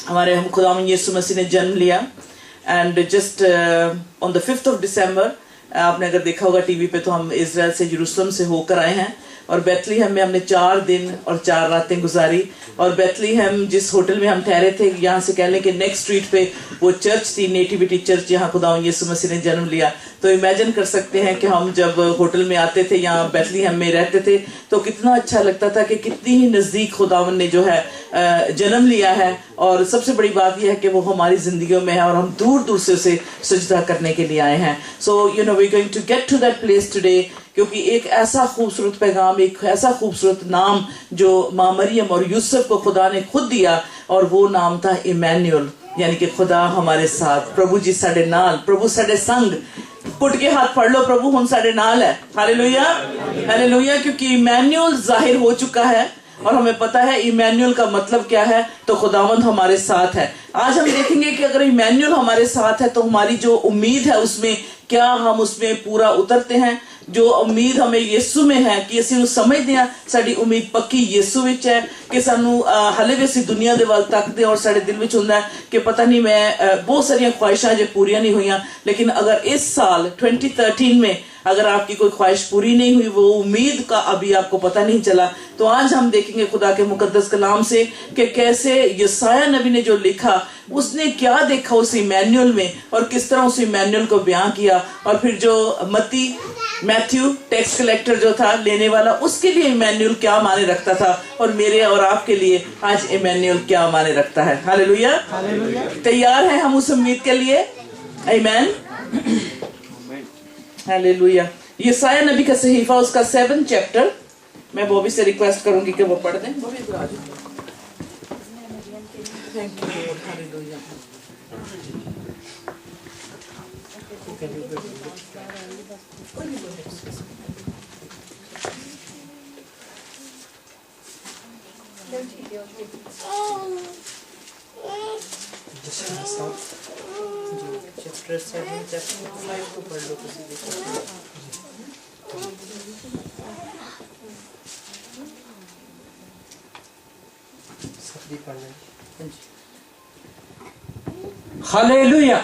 हमारे हम खुदावंद यीशु मसीह ने जन्म लिया and just on the 5th of December आपने अगर देखा होगा टीवी पे तो हम इजराइल से यरूशलेम से होकर आए हैं और बेथलेहम में हमने 4 दिन और 4 रातें गुजारी और बेथलेहम जिस होटल में हम ठहरे थे यहाँ से कह लें कि नेक्स्ट स्ट्रीट पे वो चर्च थी नेटिविटी चर्च जहाँ खुदावंद यीशु मसीह ने जन्म लिया. तो इमेजिन कर सकते हैं कि हम जब होटल में आते थे यहाँ बेथलेहम में रहते थे तो कितना अच्छा लगता था कि कितनी ही नज़दीक खुदावंद ने जो है जन्म लिया है और सबसे बड़ी बात यह है कि वो हमारी जिंदगियों में है और हम दूर दूर से उसे सजदा करने के लिए आए हैं. So you know we going to get to that place today क्योंकि एक ऐसा खूबसूरत पैगाम एक ऐसा खूबसूरत नाम जो माँ मरियम और यूसुफ को खुदा ने खुद दिया और वो नाम था इमैनुअल यानी कि खुदा हमारे साथ. प्रभु जी साडे नाल प्रभु साडे संग पुट के हाथ पढ़ लो प्रभु हम साडे नाल है. हालेलुया हालेलुया क्योंकि इमैनुअल जाहिर हो चुका है और हमें पता है इमैनुअल का मतलब क्या है तो खुदावंद हमारे साथ है. आज हम देखेंगे कि अगर इमैनुअल हमारे साथ है तो हमारी जो उम्मीद है उसमें क्या हम उसमें पूरा उतरते हैं. जो उम्मीद हमें यीशु में है कि ਅਸੀਂ ਨੂੰ ਸਮਝਦੇ ਹਾਂ ਸਾਡੀ ਉਮੀਦ ਪੱਕੀ ਯੀਸ਼ੂ ਵਿੱਚ ਹੈ ਕਿ ਸਾਨੂੰ ਹਾਲੇ ਵੀ ਅਸੀਂ ਦੁਨੀਆ ਦੇ ਵੱਲ ਤੱਕਦੇ ਔਰ ਸਾਡੇ ਦਿਲ ਵਿੱਚ ਹੁੰਦਾ ਹੈ ਕਿ ਪਤਾ ਨਹੀਂ ਮੈਂ ਬਹੁਤ ਸਾਰੀਆਂ ख्वाहिशां जो पूरियां नहीं हुई लेकिन अगर इस साल 2013 में अगर आपकी कोई ख्वाहिश पूरी नहीं हुई वो उम्मीद का अभी आपको पता नहीं चला तो आज हम देखेंगे खुदा के मुकद्दस कलाम से कि कैसे यसाया नबी ने जो लिखा उसने क्या देखा उस इमैनुअल में और किस तरह उस इमैनुअल को बयां किया और फिर जो मैथ्यू टैक्स कलेक्टर जो था लेने वाला उसके लिए इमैनुअल क्या माने रखता था और मेरे और आपके लिए आज इमैनुअल क्या माने रखता है. हालेलुया तैयार हैं हम उस उम्मीद के लिए. आमीन हालेलुया. यसाया नबी का सहीफा उसका 7th चैप्टर मैं बॉबी से रिक्वेस्ट करूंगी कि वो पढ़ दें. बॉबी इधर आ जाओ. Thank you Lord. Hallelujah. Chapter 7 chapter 5 को पढ़ लो किसी भी. ਹਾਲੇਲੂਇਆ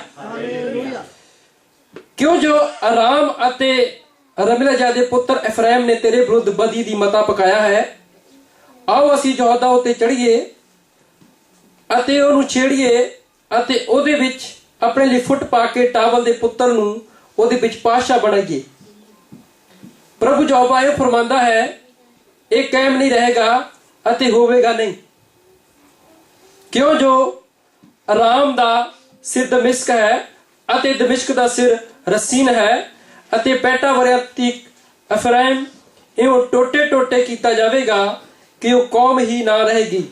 ਕਿਉਂ ਜੋ ਆਰਾਮ ਅਤੇ ਰਮਿਲਜਾ ਦੇ ਪੁੱਤਰ ਇਫਰਾਇਮ ਨੇ ਤੇਰੇ ਵਿਰੁੱਧ ਬਦੀ ਦੀ ਮਤਾ ਪਕਾਇਆ ਹੈ ਆਓ ਅਸੀਂ ਯਹੂਦਾ ਉੱਤੇ ਚੜ੍ਹੀਏ ਅਤੇ ਉਹਨੂੰ ਛੇੜੀਏ ਅਤੇ ਉਹਦੇ ਵਿੱਚ ਆਪਣੇ ਲਈ ਫੁੱਟ ਪਾ ਕੇ ਟਾਵਲ ਦੇ ਪੁੱਤਰ ਨੂੰ ਉਹਦੇ ਵਿੱਚ ਪਾਤਸ਼ਾਹ ਬਣਾਈਏ. ਪ੍ਰਭੂ ਯਹੋਵਾ ਇਹ ਫਰਮਾਂਦਾ ਹੈ ਇਹ ਕਾਇਮ ਨਹੀਂ ਰਹੇਗਾ ਅਤੇ ਹੋਵੇਗਾ ਨਹੀਂ. ਕਿਉਂ ਜੋ ਆਰਾਮ ਦਾ ਸਿਰ ਦਮਿਸ਼ਕ ਹੈ ਅਤੇ ਦਮਿਸ਼ਕ ਦਾ ਸਿਰ ਰਸੀਨ ਹੈ ਅਤੇ ਪੈਟਾ ਵਰਿਆ ਤੀਕ ਇਫਰਾਇਮ ਇਹੋ ਟੋਟੇ ਟੋਟੇ ਕੀਤਾ ਜਾਵੇਗਾ ਕਿ ਉਹ ਕੌਮ ਹੀ ਨਾ ਰਹੇਗੀ.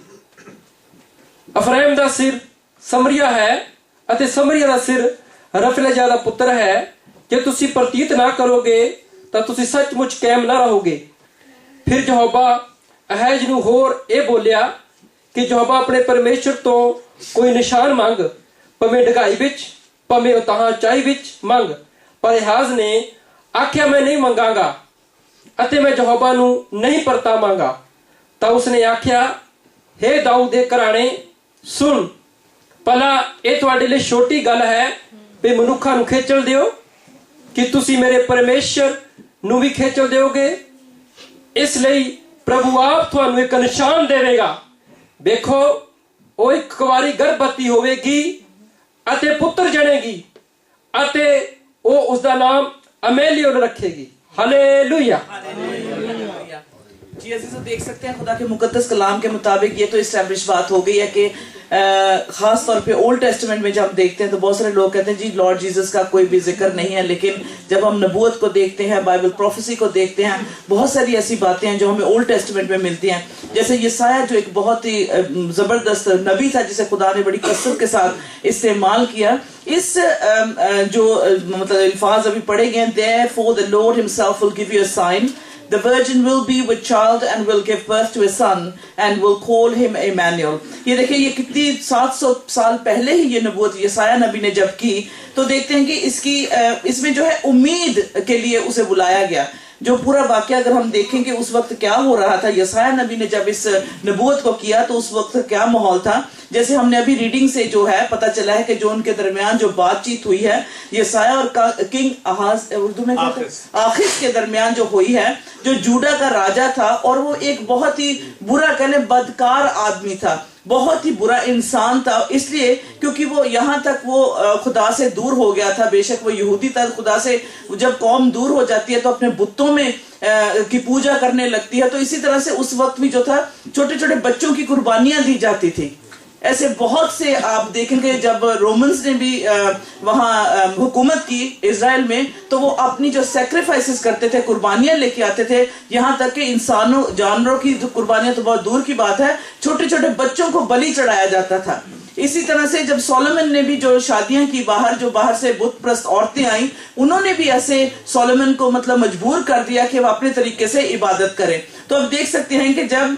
ਇਫਰਾਇਮ ਦਾ ਸਿਰ ਸਮਰੀਆ ਹੈ ਅਤੇ ਸਮਰੀਆ ਦਾ ਸਿਰ ਰਫਲੇਜਾ ਦਾ ਪੁੱਤਰ ਹੈ. ਜੇ ਤੁਸੀਂ ਪ੍ਰਤੀਤ ਨਾ ਕਰੋਗੇ ਤਾਂ ਤੁਸੀਂ ਸੱਚਮੁੱਚ ਕਾਇਮ ਨਾ ਰਹੋਗੇ. ਫਿਰ ਯਹੋਵਾ ਅਹਜ਼ ਨੂੰ ਹੋਰ ਇਹ ਬੋਲਿਆ ਕਿ ਯਹੋਵਾ ਆਪਣੇ ਪਰਮੇਸ਼ਰ ਤੋਂ ਕੋਈ ਨਿਸ਼ਾਨ ਮੰਗ ਭਾਵੇਂ ਢਗਾਈ ਵਿੱਚ ਭਾਵੇਂ ਉਤਾਹਾਂ ਚਾਈ ਵਿੱਚ ਮੰਗ. ਪਰ ਅਹਾਜ਼ ਨੇ ਆਖਿਆ ਮੈਂ ਨਹੀਂ ਮੰਗਾਂਗਾ ਅਤੇ ਮੈਂ ਯਹੋਵਾ ਨੂੰ ਨਹੀਂ ਪਰਤਾਵਾਂਗਾ. ਤਾਂ ਉਸਨੇ ਆਖਿਆ, हे दाऊद ਦੇ ਘਰਾਣੇ ਸੁਣ, ਭਲਾ ਇਹ ਤੁਹਾਡੇ ਲਈ ਛੋਟੀ ਗੱਲ ਹੈ ਵੀ ਮਨੁੱਖਾਂ ਨੂੰ ਖੇਚਲ ਦਿਓ ਕਿ ਤੁਸੀਂ ਮੇਰੇ ਪਰਮੇਸ਼ਰ ਨੂੰ ਵੀ ਖੇਚਲ ਦਿਓਗੇ। ਇਸ ਲਈ ਪ੍ਰਭੂ ਆਪ ਤੁਹਾਨੂੰ ਇੱਕ ਨਿਸ਼ਾਨ ਦੇਵੇਗਾ। ਵੇਖੋ, ਉਹ ਇੱਕ ਕੁਆਰੀ ਗਰਭਵਤੀ ਹੋਵੇਗੀ ਅਤੇ ਪੁੱਤਰ ਜਣੇਗੀ ਅਤੇ ਉਹ ਉਸਦਾ ਨਾਮ अमेलियल रखेगी। हालेलुया। जी अजीज़, देख सकते हैं खुदा के मुकद्दस कलाम के मुताबिक ये तो इस्टेब्लिश बात हो गई है कि खास तौर पे ओल्ड टेस्टामेंट में जब हम देखते हैं तो बहुत सारे लोग कहते हैं जी लॉर्ड जीसस का कोई भी जिक्र नहीं है, लेकिन जब हम नबूवत को देखते हैं, बाइबल प्रोफेसी को देखते हैं, बहुत सारी ऐसी बातें हैं जो हमें ओल्ड टेस्टामेंट में मिलती हैं। जैसे यसाया जो एक बहुत ही जबरदस्त नबी था जिसे खुदा ने बड़ी कसरत के साथ इस्तेमाल किया। इस जो मतलब अल्फाज अभी पढ़े गए, therefore the Lord himself will give you a sign, the virgin will be with child and will give birth to a son and will call him Emmanuel। ये देखिए, ये कितनी 700 साल पहले ही ये नबूवत यसाया नबी ने जब की, तो देखते हैं कि इसमें जो है उम्मीद के लिए उसे बुलाया गया। जो पूरा वाक्य अगर हम देखेंगे उस वक्त क्या हो रहा था, यसाया नबी ने जब इस नबूवत को किया तो उस वक्त क्या माहौल था। जैसे हमने अभी रीडिंग से जो है पता चला है कि जो उनके दरमियान जो बातचीत हुई है यसाया और किंग आहाज, उर्दू में आखिस के दरमियान जो हुई है, जो जूडा का राजा था और वो एक बहुत ही बुरा कहने बदकार आदमी था, बहुत ही बुरा इंसान था, इसलिए क्योंकि वो यहाँ तक वो खुदा से दूर हो गया था। बेशक वो यहूदी था, खुदा से जब कौम दूर हो जाती है तो अपने बुतों में की पूजा करने लगती है। तो इसी तरह से उस वक्त भी जो था छोटे छोटे बच्चों की कुर्बानियां दी जाती थी। ऐसे बहुत से आप देखेंगे जब रोमन्स ने भी वहां हुकूमत की इजराइल में, तो वो अपनी जो सैक्रिफाइसेस करते थे, कुर्बानियां लेके आते थे, यहाँ तक कि इंसानों जानवरों की कुर्बानियां तो बहुत दूर की बात है, छोटे छोटे बच्चों को बलि चढ़ाया जाता था। इसी तरह से जब सोलोमन ने भी जो शादियां की जो बाहर से बुत प्रस्त औरतें आई, उन्होंने भी ऐसे सोलोमन को मतलब मजबूर कर दिया कि वह अपने तरीके से इबादत करें। तो अब देख सकते हैं कि जब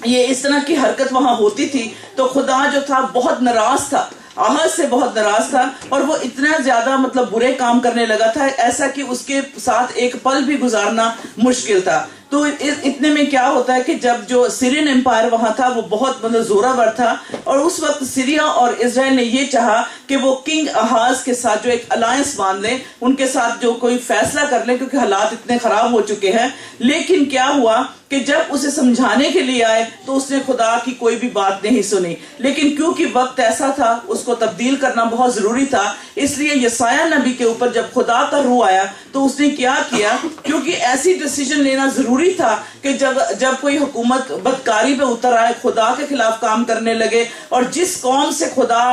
ये इस तरह की हरकत वहां होती थी तो खुदा जो था बहुत नाराज था, आहज से बहुत नाराज था, और वो इतना ज्यादा मतलब बुरे काम करने लगा था ऐसा कि उसके साथ एक पल भी गुजारना मुश्किल था। तो इतने में क्या होता है कि जब जो सीरियन एम्पायर वहां था वो बहुत मतलब जोरावर था, और उस वक्त सीरिया और इजराइल ने ये चाहा कि वो किंग आहाज के साथ जो एक अलायंस बांध लें, उनके साथ जो कोई फैसला कर लें, क्योंकि हालात इतने खराब हो चुके हैं। लेकिन क्या हुआ कि जब उसे समझाने के लिए आए तो उसने खुदा की कोई भी बात नहीं सुनी। लेकिन क्योंकि वक्त ऐसा था, उसको तब्दील करना बहुत जरूरी था, इसलिए यसाया नबी के ऊपर जब खुदा का रूह आया तो उसने क्या किया, क्योंकि ऐसी डिसीजन लेना जरूरी था कि जब कोई हुकूमत बदकारी पे उतर आए, खुदा के खिलाफ काम करने लगे, और जिस कौम से खुदा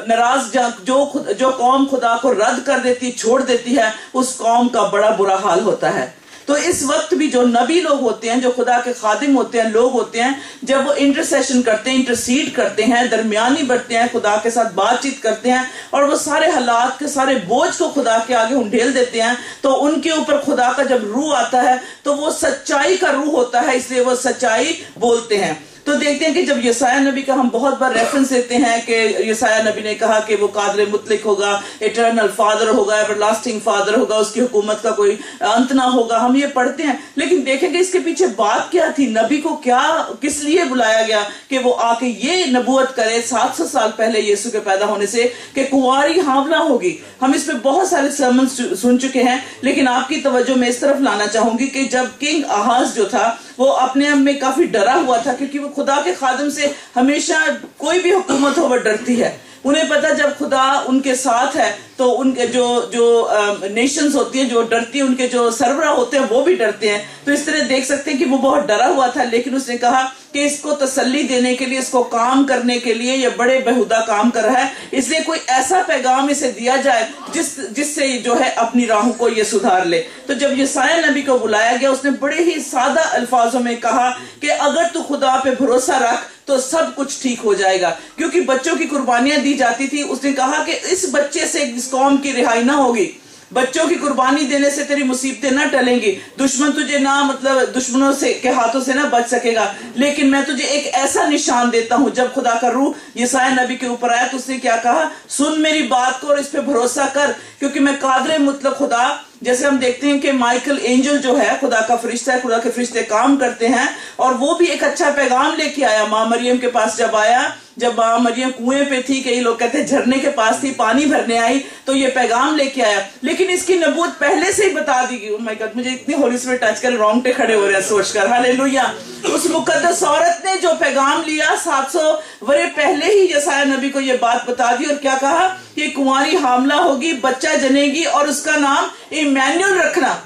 नाराज, जो कौम खुदा को रद्द कर देती, छोड़ देती है, उस कौम का बड़ा बुरा हाल होता है। तो इस वक्त भी जो नबी लोग होते हैं, जो खुदा के खादिम होते हैं, लोग होते हैं, जब वो इंटरसेशन करते हैं, इंटरसीड करते हैं, दरमियानी बढ़ते हैं, खुदा के साथ बातचीत करते हैं, और वो सारे हालात के सारे बोझ को खुदा के आगे उंडेल देते हैं, तो उनके ऊपर खुदा का जब रूह आता है तो वो सच्चाई का रूह होता है, इसलिए वो सच्चाई बोलते हैं। तो देखते हैं कि जब यसाया नबी का हम बहुत बार रेफरेंस देते हैं कि यसाया नबी ने कहा कि वो कादर मुतलिक होगा, इटर्नल फादर होगा, एवरलास्टिंग फादर होगा, उसकी हुकूमत का कोई अंत ना होगा, हम ये पढ़ते हैं। लेकिन देखेंगे इसके पीछे बात क्या थी, नबी को क्या किस लिए बुलाया गया कि वो आके ये नबूवत करे 700 साल पहले यीशु के पैदा होने से कि कुंवारी हावला होगी। हम इसमें बहुत सारे सर्मन सुन चुके हैं, लेकिन आपकी तवज्जो मैं इस तरफ लाना चाहूंगी कि जब किंग आहाज जो था वो अपने आप में काफी डरा हुआ था, क्योंकि वो खुदा के खादिम से हमेशा कोई भी हुकूमत हो वो डरती है। उन्हें पता जब खुदा उनके साथ है तो उनके जो नेशंस होती हैं जो डरती है, उनके जो सरबराह होते हैं वो भी डरते हैं। तो इस तरह देख सकते हैं कि वो बहुत डरा हुआ था, लेकिन उसने कहा कि इसको तसल्ली देने के लिए, इसको काम करने के लिए ये बड़े बेहुदा काम कर रहा है, इसलिए कोई ऐसा पैगाम इसे दिया जाए जिससे जो है अपनी राहों को ये सुधार ले। तो जब यसाया नबी को बुलाया गया, उसने बड़े ही सादा अल्फाजों में कहा कि अगर तू खुदा पे भरोसा रख तो सब कुछ ठीक हो जाएगा। क्योंकि बच्चों की कुर्बानियां दी जाती थी, उसने कहा कि इस बच्चे से इस कौम की रिहाई ना होगी, बच्चों की कुर्बानी देने से तेरी मुसीबतें ना टलेंगी, दुश्मन तुझे ना मतलब दुश्मनों से के हाथों से ना बच सकेगा, लेकिन मैं तुझे एक ऐसा निशान देता हूं। जब खुदा का रूह यसाया नबी के ऊपर आया तो उसने क्या कहा, सुन मेरी बात को और इस पे भरोसा कर, क्योंकि मैं कादरे मुतलक खुदा जैसे हम देखते हैं कि माइकल एंजल जो है खुदा का फरिश्ता है, खुदा के फरिश्ते काम करते हैं, और वो भी एक अच्छा पैगाम लेके आया। माँ मरियम के पास जब आया, जब माँ मरियम कुएं पे थी, कई लोग कहते हैं झरने के पास थी, पानी भरने आई, तो ये पैगाम लेके आया। लेकिन इसकी नबूवत पहले से ही बता दी गई। ओह माय गॉड, मुझे इतनी होली स्पिरिट टच कर रोंगटे खड़े हो रहे हैं सोचकर। हालेलुया। उस मुकद्दस औरत ने जो पैगाम लिया 700 वरे पहले ही यसाया नबी को ये बात बता दी, और क्या कहा कि कुंवारी हामला होगी, बच्चा जनेगी और उसका नाम इमैनुएल रखना।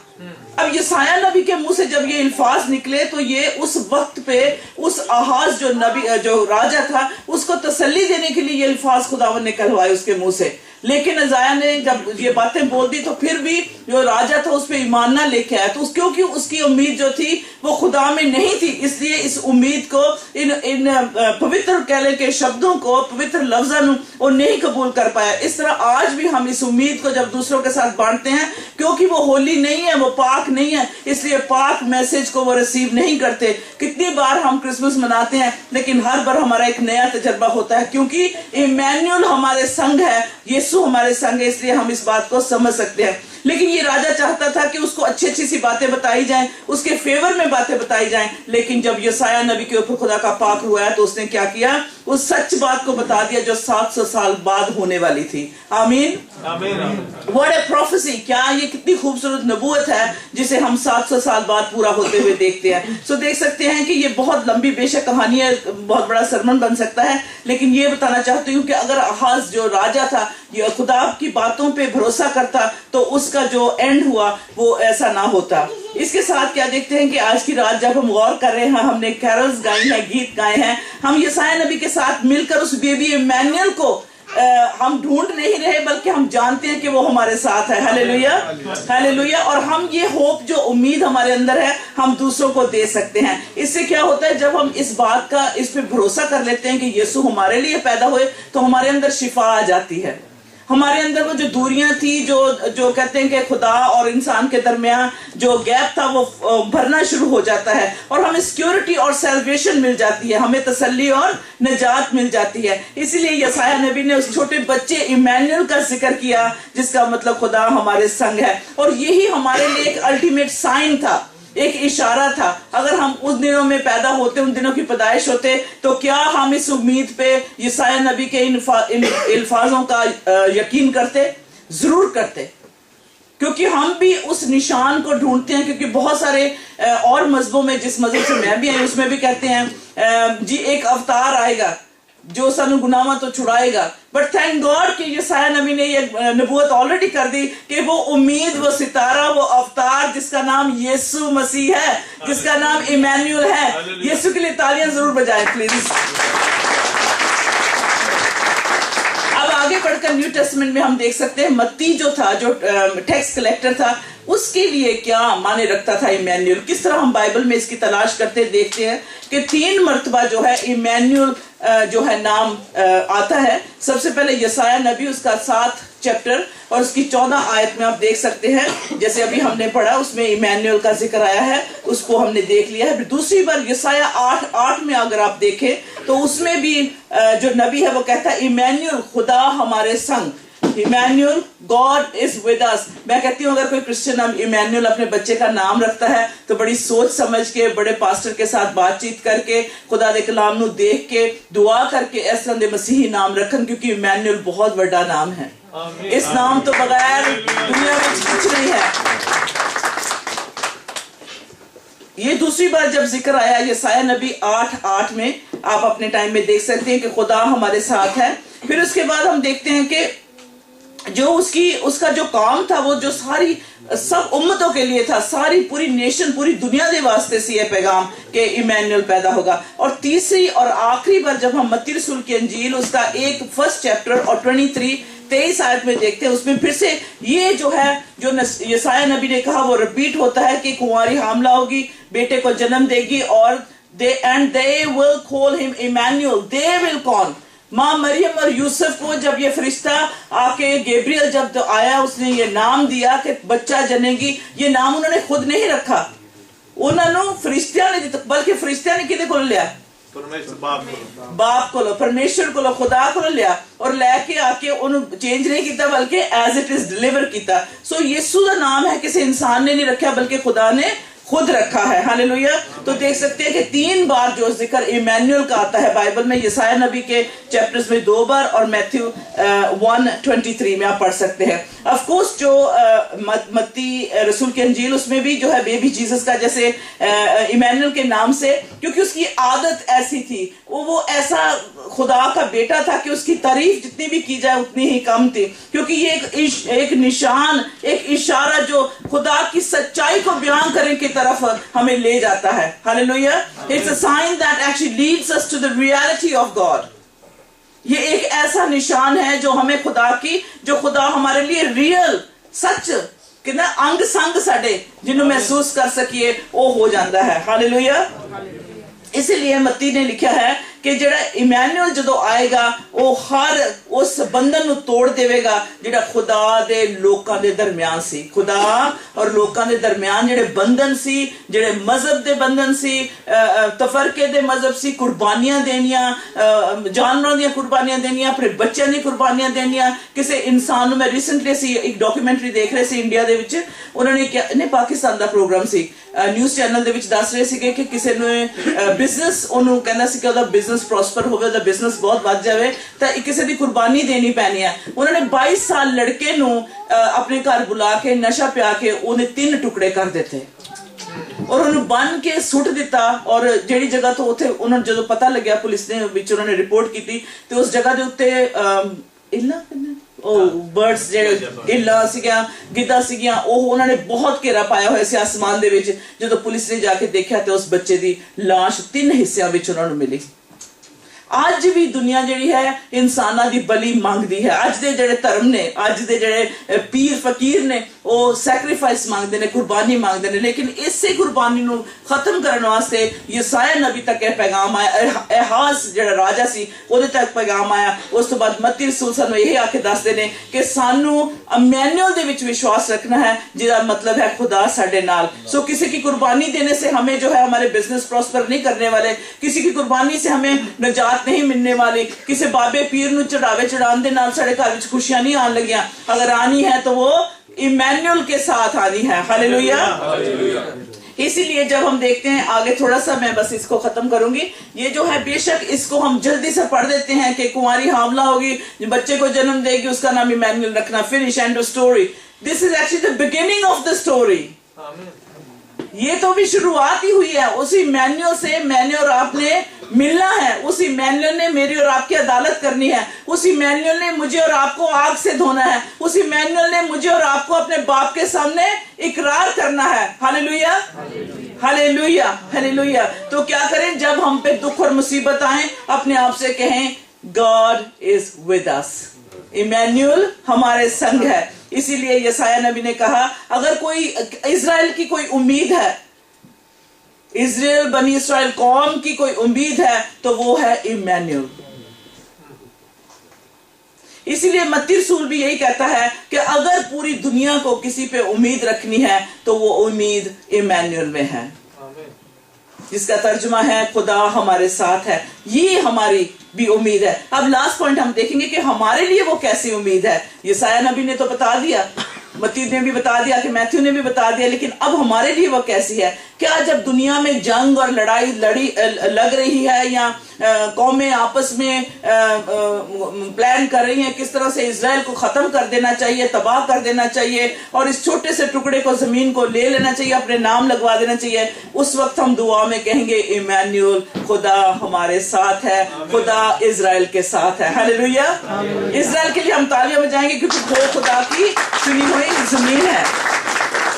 अब यसाया नबी के मुंह से जब ये अल्फाज निकले तो ये उस वक्त पे उस आहाज जो नबी जो राजा था उसको तसल्ली देने के लिए ये अल्फाज खुदावन ने कहलवाए उसके मुंह से। लेकिन अजाया ने जब ये बातें बोल दी तो फिर भी जो राजा था उस पर ईमान ना लेके आया, तो क्योंकि उसकी उम्मीद जो थी वो खुदा में नहीं थी, इसलिए इस उम्मीद को इन पवित्र कहले के शब्दों को, पवित्र लफ्ज़ों वो नहीं कबूल कर पाया। इस तरह आज भी हम इस उम्मीद को जब दूसरों के साथ बांटते हैं, क्योंकि वो होली नहीं है, वो पाक नहीं है, इसलिए पाक मैसेज को वो रिसीव नहीं करते। कितनी बार हम क्रिसमस मनाते हैं, लेकिन हर बार हमारा एक नया तजर्बा होता है, क्योंकि इमैनुएल हमारे संग है, यीशु हमारे संग है, इसलिए हम इस बात को समझ सकते हैं। लेकिन ये राजा चाहता था कि उसको अच्छी अच्छी सी बातें बताई जाएं, उसके फेवर में बातें बताई जाएं, लेकिन जब यसाया नबी के ऊपर खुदा का पाक हुआ है तो उसने क्या किया, उस सच बात को बता दिया जो 700 साल बाद होने वाली थी। आमीन, व्हाट ए प्रोफेसी। क्या ये कितनी खूबसूरत नबूवत है जिसे हम 700 साल बाद पूरा होते हुए देखते हैं। सो देख सकते हैं कि ये बहुत लंबी बेशक कहानी है, बहुत बड़ा सरमन बन सकता है, लेकिन ये बताना चाहती हूँ कि अगर आहाज जो राजा था ये खुदा की बातों पे भरोसा करता तो उसका जो एंड हुआ वो ऐसा ना होता। इसके साथ क्या देखते हैं कि आज की रात जब हम गौर कर रहे हैं, हमने कैरल्स गाई हैं, गीत गाए हैं, हम यसाया नबी के साथ मिलकर उस बेबी इमैनुएल को हम ढूंढ नहीं रहे, बल्कि हम जानते हैं कि वो हमारे साथ है। Hallelujah, hallelujah. और हम ये होप, जो उम्मीद हमारे अंदर है, हम दूसरों को दे सकते हैं। इससे क्या होता है, जब हम इस बात का, इस पे भरोसा कर लेते हैं कि यीशु हमारे लिए पैदा हुए, तो हमारे अंदर शिफा आ जाती है। हमारे अंदर वो जो दूरियां थी, जो कहते हैं कि खुदा और इंसान के दरमियान जो गैप था वो भरना शुरू हो जाता है, और हमें सिक्योरिटी और सैल्वेशन मिल जाती है, हमें तसल्ली और निजात मिल जाती है। इसीलिए यसाया नबी ने उस छोटे बच्चे इमैनुएल का जिक्र किया, जिसका मतलब खुदा हमारे संग है। और यही हमारे लिए एक अल्टीमेट साइन था, एक इशारा था। अगर हम उस दिनों में पैदा होते, उन दिनों की पैदाइश होते, तो क्या हम इस उम्मीद पे यसाया नबी के इन अल्फाजों का यकीन करते? जरूर करते, क्योंकि हम भी उस निशान को ढूंढते हैं। क्योंकि बहुत सारे और मजहबों में, जिस मजहब से मैं भी आई, उसमें भी कहते हैं जी एक अवतार आएगा जो सानू गुनाहों तो छुड़ाएगा। बट थैंक गॉड कि यसाया नबी ने ये नबूवत ऑलरेडी कर दी कि वो उम्मीद, वो सितारा, वो अवतार जिसका नाम यीशु मसीह है, जिसका नाम इमैनुएल है। यीशु के लिए तालियां जरूर बजाएं प्लीज। अब आगे बढ़कर न्यू टेस्टमेंट में हम देख सकते हैं मत्ती जो था, जो टैक्स कलेक्टर था, उसके लिए क्या माने रखता था इमैनुएल। किस तरह हम बाइबल में इसकी तलाश करते देखते हैं कि 3 मर्तबा जो है इमैनुएल जो है नाम आता है। सबसे पहले यसाया नबी, उसका 7 चैप्टर और उसकी 14 आयत में आप देख सकते हैं, जैसे अभी हमने पढ़ा उसमें इमैनुएल का जिक्र आया है, उसको हमने देख लिया है। दूसरी बार यसाया 8:8 में अगर आप देखें तो उसमें भी जो नबी है वो कहता है इमैनुएल, खुदा हमारे संग। Emmanuel, God is with us. मैं कहती हूँ अगर कोई क्रिश्चियन इमैनुएल अपने बच्चे का नाम रखता है तो बड़ी सोच समझ के, बड़े पास्टर के साथ बातचीत करके, खुदा दे कलाम नू देख के, दुआ करके इस तरह दे मसीही नाम रखन, क्योंकि इमैनुएल बहुत बड़ा नाम है। इस नाम तो बगैर दुनिया में कुछ नहीं है। ये दूसरी बार जब जिक्र आया यसाया नबी 8:8 में, आप अपने टाइम में देख सकते हैं कि खुदा हमारे साथ है। फिर उसके बाद हम देखते हैं कि जो उसका जो काम था वो जो सारी सब उम्मतों के लिए था, सारी पूरी नेशन, पूरी दुनिया के वास्ते से ये पैगाम कि इमैनुएल पैदा होगा। और तीसरी और आखिरी बार जब हम मत्ती रसूल की अंजील उसका 1 चैप्टर और 23 आयत में देखते हैं, उसमें फिर से ये जो है, जो यसाया नबी ने कहा वो रिपीट होता है कि कुंवारी हामला होगी, बेटे को जन्म देगी, और they will call him Emmanuel। they will कौन? माँ मरियम और यूसुफ को जब ये फरिश्ता आके, गैब्रियल जब तो आया, उसने ये नाम दिया कि बच्चा जनेगी। ये नाम उन्होंने खुद नहीं रखा, उन्होंने फरिश्तिया ने, बल्कि फरिश्तिया ने किदे को लिया? परमेश्वर बाप को लो, परमेश्वर को लो, खुदा को लिया और लेके आके उन्होंने चेंज नहीं किया बल्कि एज इट इज डिलीवर किया। सो यीशु का नाम है किसी इंसान ने नहीं रखा बल्कि खुदा ने खुद रखा है। हालेलुया। तो देख सकते हैं कि 3 बार जो जिक्र इमैनुअल का आता है बाइबल में, यसाया नबी के चैप्टर्स में 2 बार और मैथ्यू 1:23 में आप पढ़ सकते हैं। ऑफ कोर्स जो मत्ती रसूल की अंजील उसमें भी जो है बेबी जीसस का जैसे इमैनुअल के नाम से, क्योंकि उसकी आदत ऐसी थी, वो ऐसा खुदा का बेटा था कि उसकी तारीफ जितनी भी की जाए उतनी ही कम थी, क्योंकि ये एक निशान, एक इशारा जो खुदा की सच्चाई को बयान करने की तरफ हमें ले जाता है। Hallelujah. It's a sign that actually leads us to the reality of God. ये एक ऐसा निशान है जो हमें खुदा की, जो खुदा हमारे लिए रियल सच कि ना अंग संग साडे जिन्हों महसूस कर सकिए वो हो जाता है। हालेलुया। इसीलिए मत्ती ने लिखा है कि जेड़ा इमैनुअल जदों आएगा वो हर उस बंधन को तोड़ देवेगा जेड़ा खुदा दे लोकां दे दरमियान सी। खुदा और लोकां दे दरमियान जेड़े बंधन सी, जेड़े मजहब दे बंधन सी, तफरके दे मजहब सी, कुर्बानियां देनियां, जानवरों दी कुर्बानियां देनियां, अपने बच्चों दी कुर्बानियां देनियां, किसी इंसान मैं रिसेंटली सी एक डॉक्यूमेंट्री देख रहे सी इंडिया दे विच, उन्होंने क्या ने पाकिस्तान दा प्रोग्राम सी, न्यूज़ चैनल दे विच दस रहे सी कि किसी ने बिजनेस ओनू कहंदा सी कि ओदा बिजनेस प्रॉस्पर होवे, ओदा बिजनेस बहुत बढ़ जावे तां किसी दी कुर्बानी देनी पैनी है। उन्होंने 22 साल लड़के नू अपने घर बुला के नशा पिया के उन्हें 3 टुकड़े कर देते और उन्हें बन के सुट दिता। और जेड़ी जगह तो उथे उन्होंने जो पता लग्या पुलिस ने विच उन्होंने रिपोर्ट की तो उस जगह दे उत्ते इल्ला बर्ड्स जेड़े इल्ला सीगियां गिद्धा सीगियां उन्होंने बहुत घेरा पाया हुआ सी आसमान दे विच। जो पुलिस ने जाके देखा तो उस बच्चे की लाश 3 हिस्सों में उन्होंने मिली। आज भी दुनिया जिहड़ी है इंसाना दी बलि मांगदी है। आज दे जेड़े धर्म ने, आज दे जेड़े पीर फकीर ने वो सैक्रीफाइस मांगते ने, कुर्बानी मांगते ने, लेकिन इसे कुर्बानी नू खत्म करने वास्ते यसाया नबी तक पैगाम आया। एहाज जेड़ा राजा सी ओदे तक पैगाम आया। उस तो बाद मत्ती रसूल सानू यही आके दसदे ने कि सानू इमैनुअल दे विच विश्वास रखना है जिहदा मतलब है खुदा साडे नाल। सो किसी की कुर्बानी देने से हमें जो है हमारे बिजनेस प्रॉस्पर नहीं करने वाले, किसी की कुर्बानी से हमें नजात नहीं मिलने वाली, किसी बाबे पीर नू चढ़ावे चढ़ाने दे नाल साडे घर विच खुशियां नहीं आने लगियां। अगर आनी है तो वो इमैनुअल के साथ आनी है। हालेलुया। इसीलिए जब हम देखते हैं आगे थोड़ा सा, मैं बस इसको खत्म करूंगी, ये जो है बेशक इसको हम जल्दी से पढ़ देते हैं कि कुंवारी हामला होगी, बच्चे को जन्म देगी, उसका नाम इमैनुअल रखना, finish and story. This is actually the beginning of the story. ये तो भी शुरुआत ही हुई है। उसी इमैनुअल से मैंने और आपने मिलना है। उसी इमैनुअल ने मेरी और आपकी अदालत करनी है। उसी इमैनुअल ने मुझे और आपको आग से धोना है। उसी इमैनुअल ने मुझे और आपको अपने बाप के सामने इकरार करना है। Hallelujah, hallelujah, hallelujah. तो क्या करें जब हम पे दुख और मुसीबत आए, अपने आप से कहें God is with us. Emmanuel हमारे संग है। इसीलिए यसाया नबी ने कहा अगर कोई इजराइल की कोई उम्मीद है, इजराइल बनी इस्राइल कौम की कोई उम्मीद है तो वो है इमैनुअल। इसीलिए मत्ती रसूल भी यही कहता है कि अगर पूरी दुनिया को किसी पे उम्मीद रखनी है तो वो उम्मीद इमैनुअल में है, जिसका तर्जुमा है खुदा हमारे साथ है। ये हमारी भी उम्मीद है। अब लास्ट पॉइंट हम देखेंगे कि हमारे लिए वो कैसी उम्मीद है। यसाया नबी ने तो बता दिया, मत्ती ने भी बता दिया, कि मैथ्यू ने भी बता दिया, लेकिन अब हमारे लिए वो कैसी है। क्या जब दुनिया में जंग और लड़ाई लग रही है या कौमें आपस में प्लान कर रही हैं किस तरह से इजराइल को खत्म कर देना चाहिए, तबाह कर देना चाहिए और इस छोटे से टुकड़े को जमीन को ले लेना चाहिए, अपने नाम लगवा देना चाहिए, उस वक्त हम दुआ में कहेंगे इमैनुअल, खुदा हमारे साथ है, खुदा इजराइल के साथ है। हालेलुया। इजराइल के लिए हम तालियां बजाएंगे क्योंकि वो खुदा की चुनी हुई जमीन है।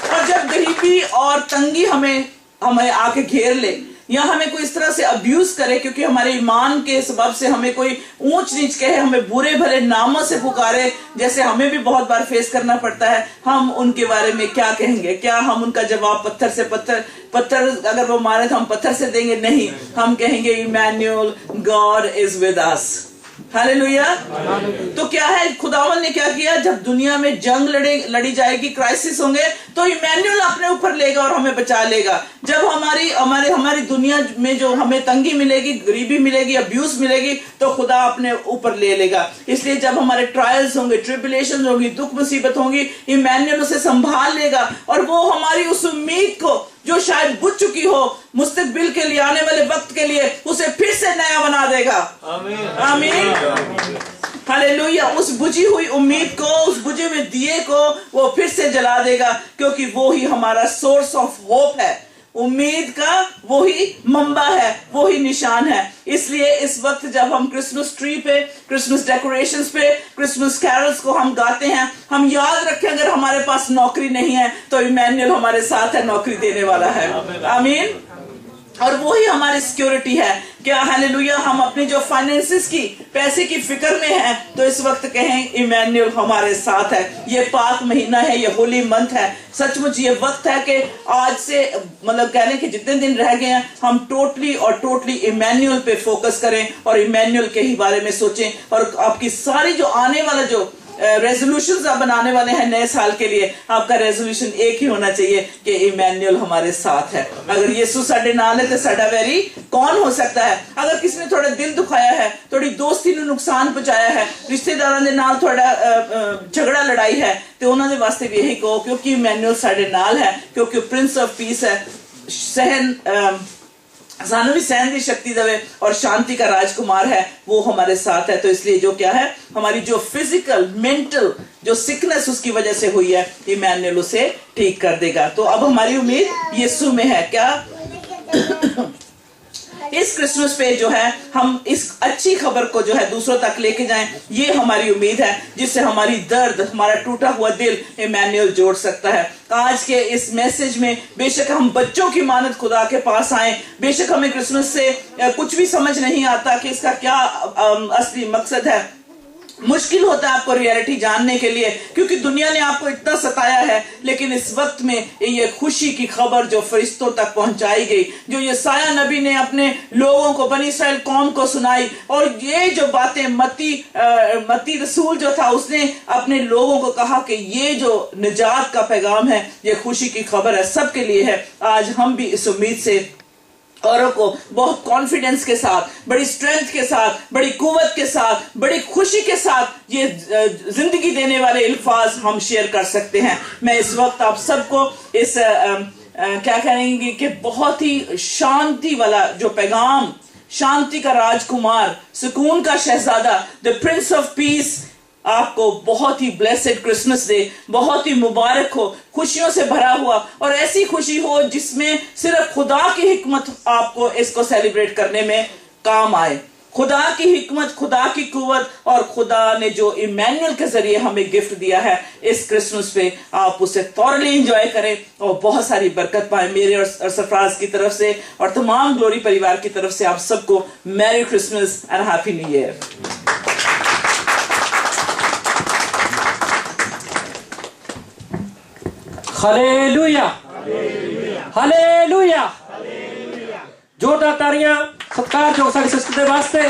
और जब गरीबी और तंगी हमें आके घेर ले या हमें कोई इस तरह से अब्यूज करे क्योंकि हमारे ईमान के सबब से हमें कोई ऊंच नीच कहे, हमें बुरे भले नामों से पुकारे, जैसे हमें भी बहुत बार फेस करना पड़ता है, हम उनके बारे में क्या कहेंगे? क्या हम उनका जवाब पत्थर से पत्थर अगर वो मारे तो हम पत्थर से देंगे? नहीं, हम कहेंगे Emmanuel, God is with us. Hallelujah. तो क्या है, खुदावन ने क्या किया, जब दुनिया में जंग लड़ी जाएगी, क्राइसिस होंगे, तो इमैनुअल अपने ऊपर लेगा और हमें बचा लेगा। जब हमारी दुनिया में जो हमें तंगी मिलेगी, गरीबी मिलेगी, अब्यूज मिलेगी, तो खुदा अपने ऊपर ले लेगा। इसलिए जब हमारे ट्रायल्स होंगे, ट्रिबुलेशन होगी, दुख मुसीबत होंगी, इमैनुअल उसे संभाल लेगा और वो हमारी उस उम्मीद को जो शायद बुझ चुकी हो, मुस्तकबिल के लिए, आने वाले वक्त के लिए, उसे फिर से नया बना देगा। आमीन। हालेलुया। उस बुझी हुई उम्मीद को, उस बुझे हुए दिए को वो फिर से जला देगा, क्योंकि वो ही हमारा सोर्स ऑफ होप है। उम्मीद का वो ही मंबा है, वो ही निशान है। इसलिए इस वक्त जब हम क्रिसमस ट्री पे, क्रिसमस डेकोरेशंस पे, क्रिसमस कैरल्स को हम गाते हैं, हम याद रखें अगर हमारे पास नौकरी नहीं है तो इमैनुअल हमारे साथ है, नौकरी देने वाला है। आमीन। और वो ही हमारी सिक्योरिटी है। क्या हालेलुया। हम अपनी जो फाइनेंसेस की, पैसे की फिक्र में हैं, तो इस वक्त कहें इमैनुअल हमारे साथ है। ये पाक महीना है, ये होली मंथ है। सचमुच ये वक्त है कि आज से मतलब कह लें कि जितने दिन रह गए हैं, हम टोटली इमैनुअल पे फोकस करें और इमैनुअल के ही बारे में सोचें। और आपकी सारी जो आने वाला जो रेजोल्यूशंस आप बनाने वाले हैं नए साल के लिए, आपका रेजोल्यूशन एक ही होना चाहिए कि इमैनुअल हमारे साथ है। अगर यीशु साडे नाल है तो साडा वैरी कौन हो सकता है। अगर किसी ने थोड़ा दिल दुखाया है, थोड़ी दोस्ती ਨੂੰ नुकसान पहुंचाया है, रिश्तेदारों के नाल थोड़ा झगड़ा लड़ाई है, तो उन्होंने वास्ते भी यही कहो क्योंकि इमैनुअल साडे नाल है, क्योंकि प्रिंस ऑफ पीस है। सहन सानू भी सहन की शक्ति देवे और शांति का राजकुमार है, वो हमारे साथ है। तो इसलिए जो क्या है, हमारी जो फिजिकल मेंटल जो सिकनेस उसकी वजह से हुई है, इमैनुअल उसे ठीक कर देगा। तो अब हमारी उम्मीद यीशु में है। क्या इस क्रिसमस पे जो है हम इस अच्छी खबर को जो है दूसरों तक लेके जाएं, ये हमारी उम्मीद है, जिससे हमारी दर्द, हमारा टूटा हुआ दिल इमैनुअल जोड़ सकता है। आज के इस मैसेज में बेशक हम बच्चों की मानद खुदा के पास आए, बेशक हमें क्रिसमस से कुछ भी समझ नहीं आता कि इसका क्या असली मकसद है। मुश्किल होता है आपको रियलिटी जानने के लिए, क्योंकि दुनिया ने आपको इतना सताया है। लेकिन इस वक्त में ये खुशी की खबर जो फरिश्तों तक पहुंचाई गई, जो यसाया नबी ने अपने लोगों को, बनी इस्राएल कौम को सुनाई, और ये जो बातें मत्ती रसूल जो था उसने अपने लोगों को कहा कि ये जो निजात का पैगाम है, ये खुशी की खबर है, सबके लिए है। आज हम भी इस उम्मीद से औरों को बहुत कॉन्फिडेंस के साथ, बड़ी स्ट्रेंथ के साथ, बड़ी कुव्वत के साथ, बड़ी खुशी के साथ ये जिंदगी देने वाले अल्फाज हम शेयर कर सकते हैं। मैं इस वक्त आप सबको इस क्या कहेंगे कि बहुत ही शांति वाला जो पैगाम, शांति का राजकुमार, सुकून का शहजादा, द प्रिंस ऑफ पीस, आपको बहुत ही ब्लेसेड क्रिसमस डे, बहुत ही मुबारक हो, खुशियों से भरा हुआ, और ऐसी खुशी हो जिसमें सिर्फ खुदा की हिकमत आपको इसको सेलिब्रेट करने में काम आए। खुदा की हिकमत, खुदा की कुव्वत, और खुदा ने जो इमैनुअल के जरिए हमें गिफ्ट दिया है इस क्रिसमस पे, आप उसे थॉरली एंजॉय करें और बहुत सारी बरकत पाएं। मेरे और सरफराज की तरफ से और तमाम ग्लोरी परिवार की तरफ से आप सबको merry Christmas and happy new year. Hallelujah, hallelujah. जोरदार तालियां सत्कार जो साडी संस्कृति वास्ते।